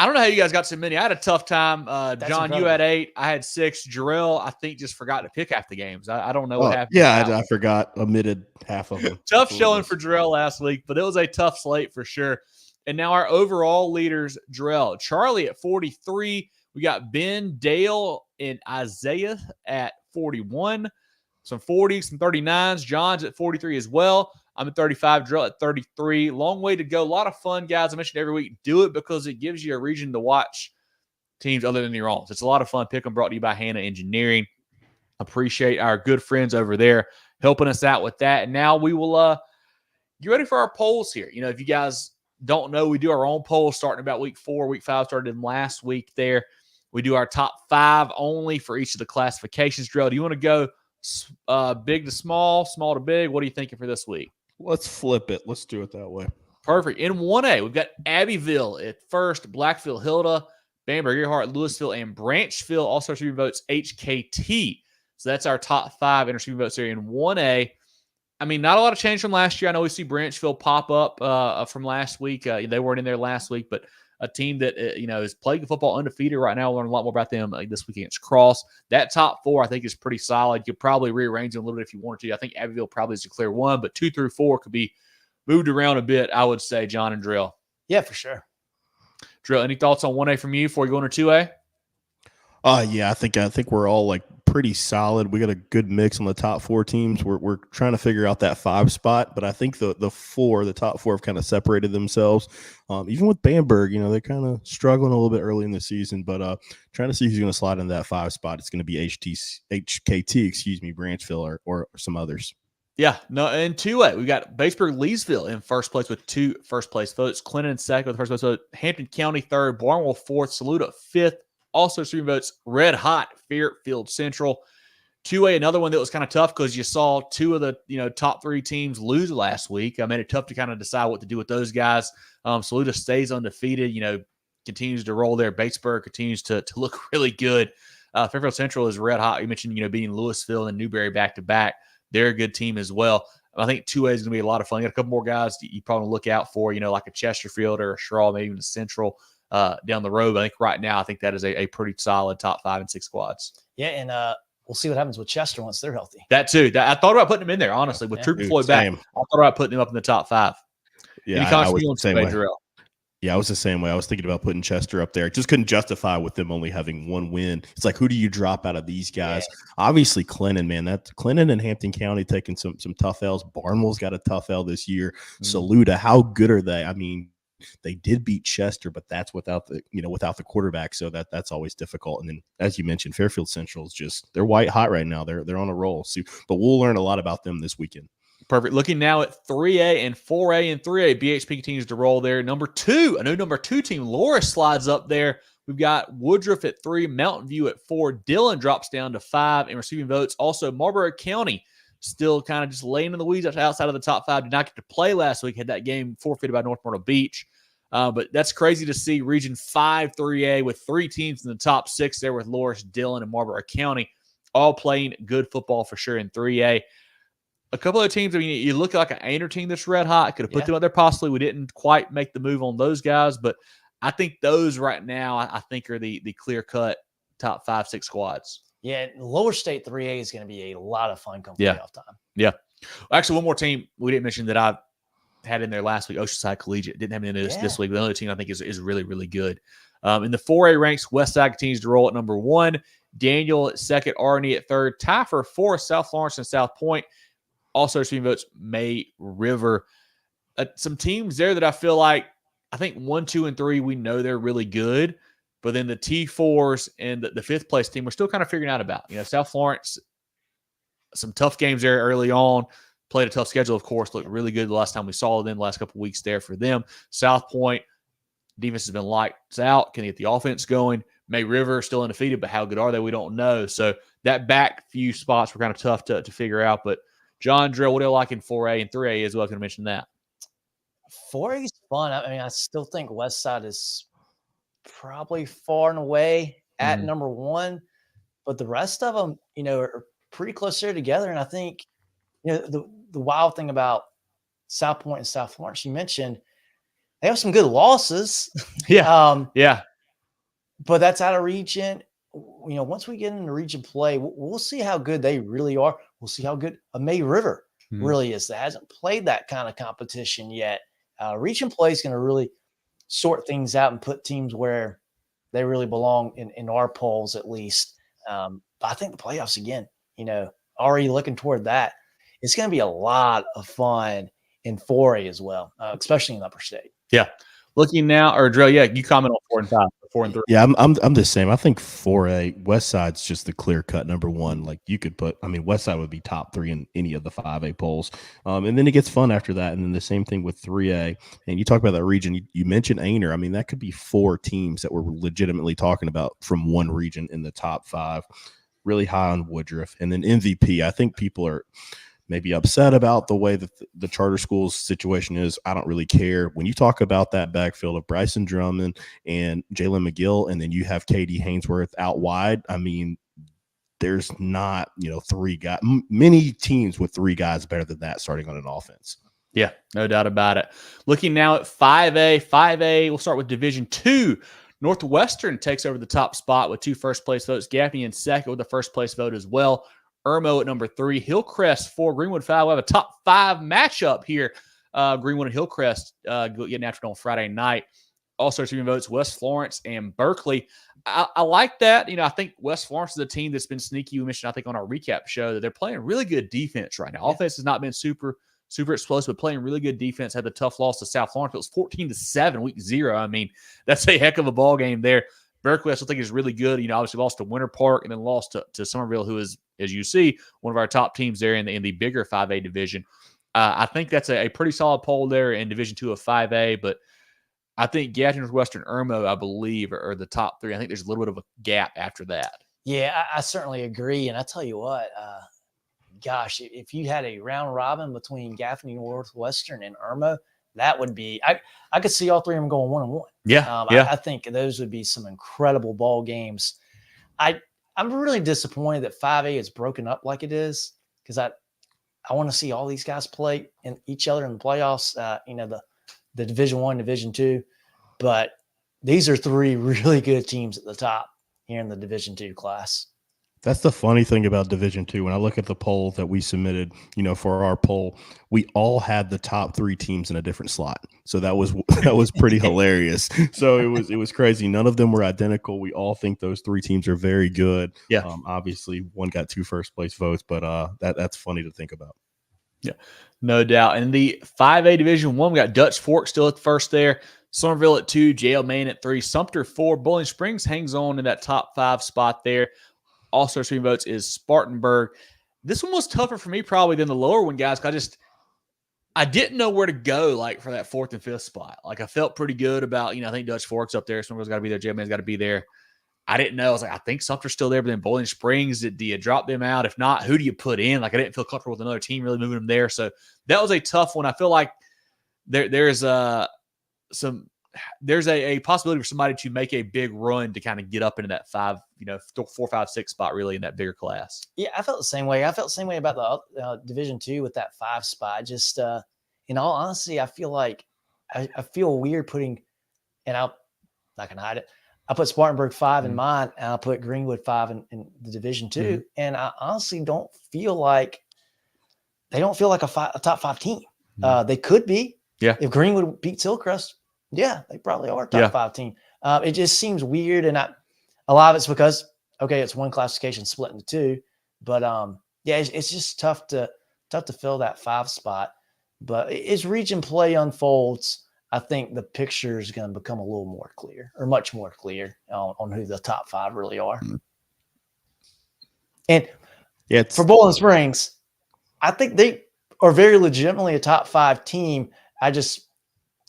I don't know how you guys got so many. I had a tough time. John, incredible. You had 8. I had 6. Jerel, I think, just forgot to pick half the games. I don't know what happened. Yeah, I forgot. Omitted half of them. Tough showing for Jerel last week, but it was a tough slate for sure. And now our overall leaders, Jerel. Charlie at 43. We got Ben, Dale, and Isaiah at 41. Some 40s, some 39s. John's at 43 as well. I'm at 35. Jerel at 33. Long way to go. A lot of fun, guys. I mentioned every week. Do it because it gives you a reason to watch teams other than your own. So it's a lot of fun. Pick 'em brought to you by Hannah Engineering. Appreciate our good friends over there helping us out with that. And now we will get ready for our polls here. You know, if you guys don't know, we do our own polls starting about week 4. Week 5 started in last week there. We do our top 5 only for each of the classifications. Jerel, do you want to go big to small, small to big? What are you thinking for this week? Let's flip it. Let's do it that way. Perfect. In 1A, we've got Abbeville at first, Blackville, Hilda, Bamberg, Earhart, Louisville, and Branchville. Also receiving votes HKT. So that's our top 5 in receiving votes here in 1A. I mean, not a lot of change from last year. I know we see Branchville pop up from last week. They weren't in there last week, but a team that is playing football undefeated right now. We'll learn a lot more about them this week against Cross. That top 4, I think, is pretty solid. You could probably rearrange them a little bit if you wanted to. I think Abbeville probably is a clear 1, but 2 through 4 could be moved around a bit, I would say, John and Jerel. Yeah, for sure. Jerel, any thoughts on 1A from you before we go into 2A? Yeah, I think we're all like pretty solid. We got a good mix on the top 4 teams. We're trying to figure out that 5 spot, but I think the top 4 have kind of separated themselves. Even with Bamberg, they're kind of struggling a little bit early in the season, but trying to see who's going to slide into that 5 spot. It's going to be HKT, Branchville or some others. Yeah, no, in 2A, we got Batesburg-Leesville in first place with 2 first-place votes. Clinton second with first place vote. Hampton County third. Barnwell fourth. Saluda fifth. Also 3 votes. Red Hot, Fairfield Central. 2A, another one that was kind of tough because you saw 2 of the top 3 teams lose last week. I made it tough to kind of decide what to do with those guys. Saluda stays undefeated. Continues to roll there. Batesburg continues to look really good. Fairfield Central is red hot. You mentioned beating Louisville and Newberry back to back. They're a good team as well. I think 2A is going to be a lot of fun. You got a couple more guys you probably look out for, like a Chesterfield or a Sherrill, maybe even a Central down the road. But I think right now, that is a pretty solid top 5 and 6 squads. Yeah, and we'll see what happens with Chester once they're healthy. That too. I thought about putting them in there, honestly, with Trooper Floyd back. I thought about putting them up in the top 5. Yeah, I was the same way. Yeah, I was the same way. I was thinking about putting Chester up there. Just couldn't justify with them only having 1 win. It's like, who do you drop out of these guys? Yeah. Obviously, Clinton, man. That's Clinton and Hampton County taking some tough L's. Barnwell's got a tough L this year. Saluda, how good are they? I mean, they did beat Chester, but that's without the quarterback. So that's always difficult. And then, as you mentioned, Fairfield Central is they're white hot right now. They're on a roll. So, but we'll learn a lot about them this weekend. Perfect. Looking now at 3A and 4A. And 3A, BHP continues to roll there. Number 2, a new number 2 team, Loris slides up there. We've got Woodruff at 3, Mountain View at 4. Dillon drops down to 5 and receiving votes. Also, Marlboro County still kind of just laying in the weeds outside of the top 5. Did not get to play last week. Had that game forfeited by North Myrtle Beach. But that's crazy to see Region 5 3A with 3 teams in the top 6 there with Loris, Dillon, and Marlboro County all playing good football for sure in 3A. A couple of teams, you look like an Ainer team that's red hot. Could have put them up there possibly. We didn't quite make the move on those guys, but I think those right now, I think are the clear-cut top 5, 6 squads. Yeah, Lower State 3A is going to be a lot of fun come playoff time. Yeah. Actually, one more team we didn't mention that I had in there last week, Oceanside Collegiate. Didn't have it in this Yeah. week. The other team I think is really, really good. In the 4A ranks, Westside continues to roll at number 1. Daniel at 2nd, Arnie at 3rd. Tie for 4th, South Florence and South Point. Also receiving votes, May River. Some teams there that I feel like, I think 1, 2, and 3, we know they're really good. But then the T4s and the 5th place team, we're still kind of figuring out about. South Florence, some tough games there early on. Played a tough schedule, of course. Looked really good the last time we saw them, the last couple of weeks there for them. South Point, defense has been lights out. Can they get the offense going? May River still undefeated, but how good are they? We don't know. So that back few spots were kind of tough to figure out. But John, Jerel, what do you like in 4A and 3A as well? I was going to mention that. 4A is fun. I mean, I still think Westside is probably far and away at number 1, but the rest of them, are pretty close there together. And I think, the wild thing about South Point and South Florence, you mentioned, they have some good losses. Yeah. Yeah. But that's out of region. Once we get into region play, we'll see how good they really are. We'll see how good May River really is. That hasn't played that kind of competition yet. Region play is going to really sort things out and put teams where they really belong in our polls, at least. But I think the playoffs, again, already looking toward that. It's going to be a lot of fun in 4A as well, especially in Upper State. Yeah. Looking now, or Drill, you comment on 4 and 5, 4 and 3. Yeah, I'm the same. I think 4A Westside's just the clear cut number 1. Like you could put, Westside would be top 3 in any of the 5A polls, and then it gets fun after that. And then the same thing with 3A. And you talk about that region. You mentioned Ainer. That could be 4 teams that we're legitimately talking about from one region in the top 5. Really high on Woodruff, and then MVP. I think people are maybe upset about the way that the charter schools situation is. I don't really care. When you talk about that backfield of Bryson Drummond and Jalen McGill, and then you have Katie Hainsworth out wide, there's not, 3 guys, many teams with 3 guys better than that starting on an offense. Yeah, no doubt about it. Looking now at 5A, we'll start with Division 2. Northwestern takes over the top spot with 2 first-place votes. Gaffney in 2nd with the first-place vote as well. Irmo at number 3, Hillcrest 4, Greenwood 5. We have a top 5 matchup here. Greenwood and Hillcrest getting after it on Friday night. Also receiving votes, West Florence and Berkeley. I like that. I think West Florence is a team that's been sneaky. You mentioned, I think, on our recap show that they're playing really good defense right now. Yeah. Offense has not been super explosive, but playing really good defense. Had the tough loss to South Florence. It was 14-7, week 0. That's a heck of a ball game there. Berkeley, I still think, is really good. Obviously lost to Winter Park and then lost to Somerville, who is, as you see, one of our top teams there in the bigger 5A division. I think that's a pretty solid poll there in Division 2 of 5A, but I think Gaffney, Northwestern, Irmo, I believe, are the top 3. I think there's a little bit of a gap after that. Yeah, I certainly agree. And I tell you what, gosh, if you had a round robin between Gaffney, Northwestern, and Irmo, that would be I could see all 3 of them going 1-1. Yeah, I think those would be some incredible ball games. I'm really disappointed that 5A is broken up like it is, because I want to see all these guys play in each other in the playoffs. The Division 1, Division 2, but these are 3 really good teams at the top here in the Division 2 class. That's the funny thing about Division 2. When I look at the poll that we submitted, for our poll, we all had the top 3 teams in a different slot. So that was pretty hilarious. So it was crazy. None of them were identical. We all think those 3 teams are very good. Yeah. Obviously, one got 2 first-place votes, but that's funny to think about. Yeah, no doubt. And the 5A Division 1, we got Dutch Fork still at first there. Somerville at 2, JL Main at 3, Sumter 4. Bowling Springs hangs on in that top 5 spot there. Also receiving votes is Spartanburg. This one was tougher for me probably than the lower one, guys, because I didn't know where to go for that 4th and 5th spot. I felt pretty good about, I think Dutch Fork's up there. Somerville's got to be there. JL Main's got to be there. I didn't know. I was like, I think Sumter's still there, but then Bowling Springs, do you drop them out? If not, who do you put in? I didn't feel comfortable with another team really moving them there. So that was a tough one. I feel like there's a possibility for somebody to make a big run to kind of get up into that 4, 5, 6 spot really in that bigger class. Yeah, I felt the same way. I felt the same way about the Division 2 with that 5 spot. Just in all honesty, I feel like I feel weird putting, and I'm not gonna hide it, I put Spartanburg 5 in mine, and I put Greenwood 5 in the Division 2. Mm-hmm. And I honestly don't feel like a top 5 team. Mm-hmm. They could be. Yeah. If Greenwood beats Hillcrest, yeah, they probably are a top 5 team. It just seems weird, and a lot of it's because it's one classification split into 2, but it's just tough to fill that 5 spot. But as region play unfolds, I think the picture is going to become a little more clear, or much more clear, on who the top 5 really are. And for Bowling Springs, I think they are very legitimately a top 5 team.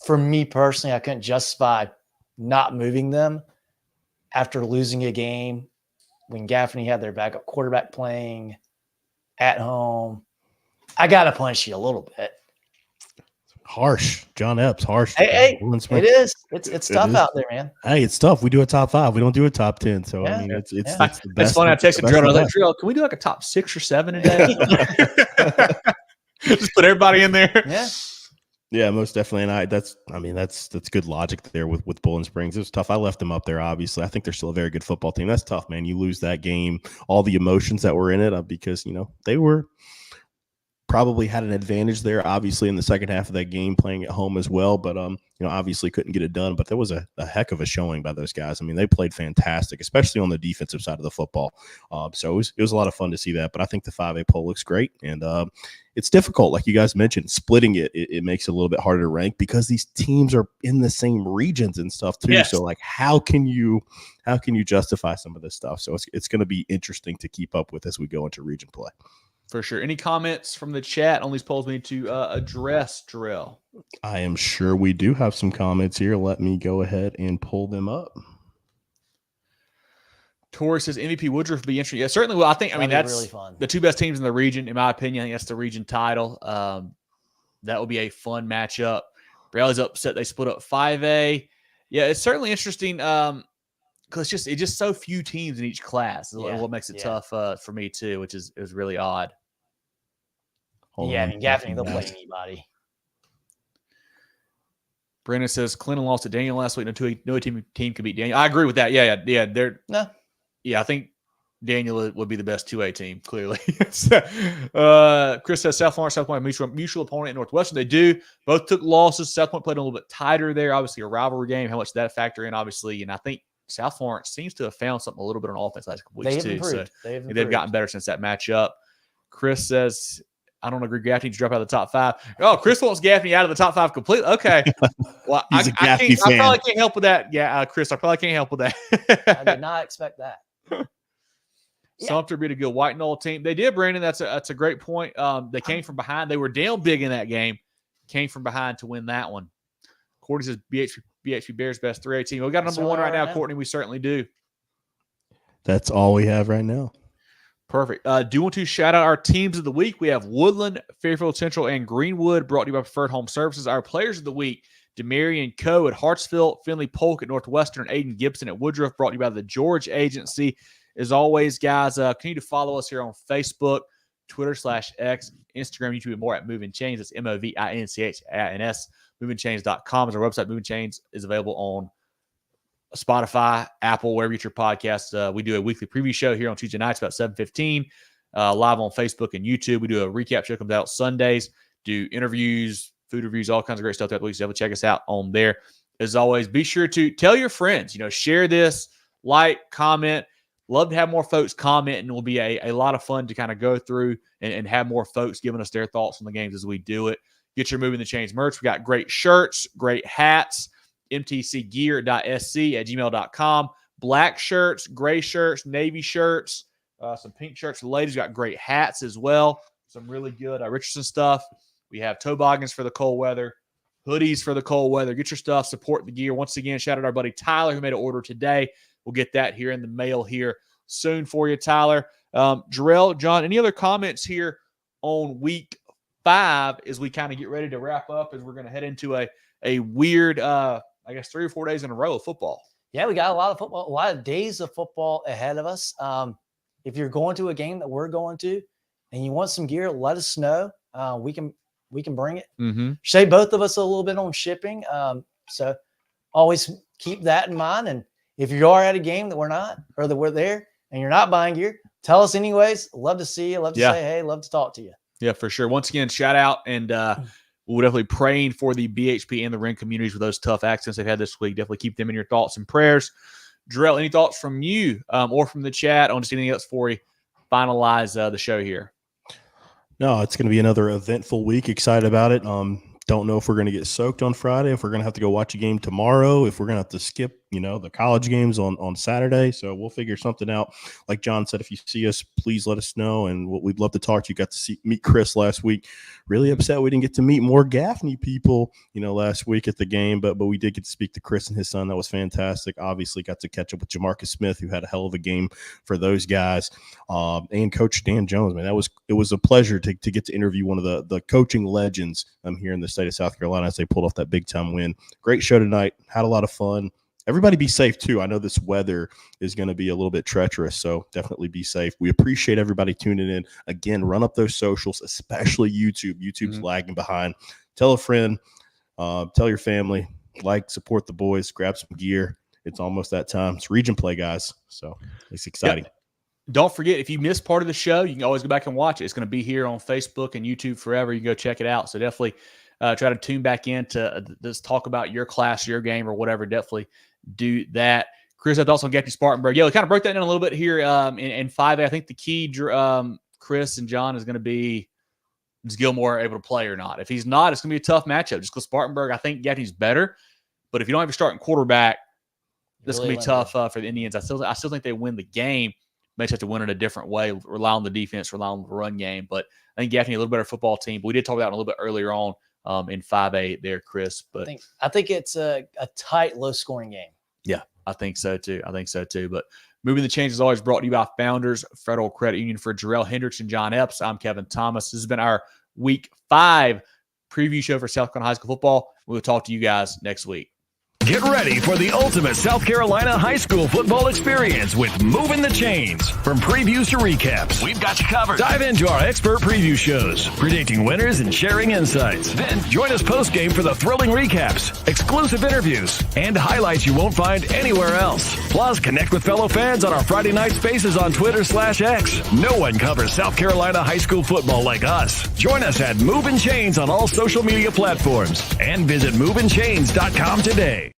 For me personally, I couldn't justify not moving them after losing a game when Gaffney had their backup quarterback playing at home. I got to punch you a little bit. Harsh. John Epps, harsh. Hey, it is. It's tough out there, man. Hey, it's tough. We do a top 5. We don't do a top 10. So, I mean, it's the best. It's funny. I texted Jerel. I was like, Jerel, can we do like a top 6 or 7 today? Just put everybody in there. Yeah. Yeah, most definitely. And that's good logic there with Bowling Springs. It was tough. I left them up there, obviously. I think they're still a very good football team. That's tough, man. You lose that game, all the emotions that were in it, because, they were probably had an advantage there, obviously, in the second half of that game, playing at home as well. But, obviously couldn't get it done. But there was a heck of a showing by those guys. I mean, they played fantastic, especially on the defensive side of the football. So it was a lot of fun to see that. But I think the 5A poll looks great. And it's difficult, like you guys mentioned, splitting it makes it a little bit harder to rank because these teams are in the same regions and stuff too. Yes. So like, how can you justify some of this stuff? So it's going to be interesting to keep up with as we go into region play. For sure. Any comments from the chat on these polls we need to address, Jerel? I am sure we do have some comments here. Let me go ahead and pull them up. Tori says MVP Woodruff would be interesting. Yeah, certainly. Well, that's really fun. The 2 best teams in the region, in my opinion. I think that's the region title. That will be a fun matchup. Rally's upset they split up 5A. Yeah, it's certainly interesting because it's just so few teams in each class. What makes it tough for me too, which is really odd. Gaffney, they'll play anybody. Brandon says Clinton lost to Daniel last week. No team could beat Daniel. I agree with that. Yeah, I think Daniel would be the best 2A team, clearly. Chris says South Point mutual opponent in Northwestern. They do. Both took losses. South Point played a little bit tighter there. Obviously, a rivalry game. How much did that factor in, obviously? And I think South Florence seems to have found something a little bit on offense last couple weeks too. So they've gotten better since that matchup. Chris says, I don't agree. Gaffney to drop out of the top 5. Oh, Chris wants Gaffney out of the top 5 completely. Okay. Well, I probably can't help with that. Yeah, Chris, I probably can't help with that. I did not expect that. Sumter beat a good White Knoll team. They did, Brandon. That's a great point. They came from behind. They were down big in that game. Came from behind to win that one. Courtney says BHP Bears best 3A team. We got number 1 right now, Courtney. We certainly do. That's all we have right now. Perfect. Do you want to shout out our teams of the week? We have Woodland, Fairfield Central, and Greenwood, brought to you by Preferred Home Services. Our players of the week, Demarion Coe at Hartsville, Finley Polk at Northwestern, Aiden Gibson at Woodruff, brought to you by the George Agency. As always, guys, continue to follow us here on Facebook, Twitter /X, Instagram, YouTube, and more at Movin Chains. That's MOVINCHAINS. MovinChains.com is our website. Movin Chains is available on Spotify, Apple, wherever you get your podcasts. We do a weekly preview show here on Tuesday nights about 7:15, live on Facebook and YouTube. We do a recap show, comes out Sundays, do interviews, food reviews, all kinds of great stuff throughout the week. So check us out on there. As always, be sure to tell your friends, share this, like, comment. Love to have more folks comment, and it will be a lot of fun to kind of go through and have more folks giving us their thoughts on the games as we do it. Get your Movin The Chains merch. We got great shirts, great hats, mtcgear.sc@gmail.com. Black shirts, gray shirts, navy shirts, some pink shirts. The ladies got great hats as well. Some really good Richardson stuff. We have toboggans for the cold weather, hoodies for the cold weather. Get your stuff, support the gear. Once again, shout out our buddy Tyler who made an order today. We'll get that here in the mail here soon for you, Tyler. Jerel, John, any other comments here on week 5 as we kind of get ready to wrap up, as we're going to head into a weird, 3 or 4 days in a row of football? Yeah, we got a lot of football, a lot of days of football ahead of us. If you're going to a game that we're going to and you want some gear, let us know. We can bring it. Mm-hmm. Save both of us a little bit on shipping. So always keep that in mind. And if you are at a game that we're not, or that we're there and you're not buying gear, tell us anyways. Love to see you. Love to say hey. Love to talk to you. Yeah, for sure. Once again, shout out, and we're definitely praying for the BHP and the Wren communities with those tough accidents they've had this week. Definitely keep them in your thoughts and prayers. Jerel, any thoughts from you or from the chat on just anything else before we finalize the show here? No, it's going to be another eventful week. Excited about it. Don't know if we're going to get soaked on Friday, if we're going to have to go watch a game tomorrow, if we're going to have to skip, the college games on Saturday. So we'll figure something out. Like John said, if you see us, please let us know. And we'd love to talk to you. Got to meet Chris last week. Really upset we didn't get to meet more Gaffney people, last week at the game. But we did get to speak to Chris and his son. That was fantastic. Obviously got to catch up with Jamarcus Smith, who had a hell of a game for those guys. And Coach Dan Jones, man, it was a pleasure to get to interview one of the coaching legends here in the state of South Carolina as they pulled off that big time win. Great show tonight. Had a lot of fun. Everybody be safe, too. I know this weather is going to be a little bit treacherous, so definitely be safe. We appreciate everybody tuning in. Again, run up those socials, especially YouTube. YouTube's lagging behind. Tell a friend. Tell your family. Support the boys. Grab some gear. It's almost that time. It's region play, guys, so it's exciting. Yep. Don't forget, if you missed part of the show, you can always go back and watch it. It's going to be here on Facebook and YouTube forever. You can go check it out. So definitely try to tune back in to just talk about your class, your game, or whatever. Definitely do that. Chris, I thoughts on Gaffney Spartanburg. Yeah, we kind of broke that down a little bit here in 5A. I think the key, Chris and John, is going to be, is Gilmore able to play or not? If he's not, it's going to be a tough matchup. Just because Spartanburg, I think Gaffney's better. But if you don't have your starting quarterback, this is going to be tough for the Indians. I still think they win the game. They just have to win in a different way, rely on the defense, rely on the run game. But I think Gaffney a little better football team. But we did talk about it a little bit earlier on in 5A there, Chris. But I think it's a tight, low-scoring game. Yeah, I think so too. But Moving the Chains is always brought to you by Founders Federal Credit Union. For Jerel, Hendricks, and John Epps, I'm Kevin Thomas. This has been our Week 5 preview show for South Carolina High School football. We'll talk to you guys next week. Get ready for the ultimate South Carolina high school football experience with Movin The Chains. From previews to recaps, we've got you covered. Dive into our expert preview shows, predicting winners and sharing insights. Then join us post-game for the thrilling recaps, exclusive interviews, and highlights you won't find anywhere else. Plus, connect with fellow fans on our Friday night spaces on Twitter/X. No one covers South Carolina high school football like us. Join us at Movin Chains on all social media platforms and visit movinchains.com today.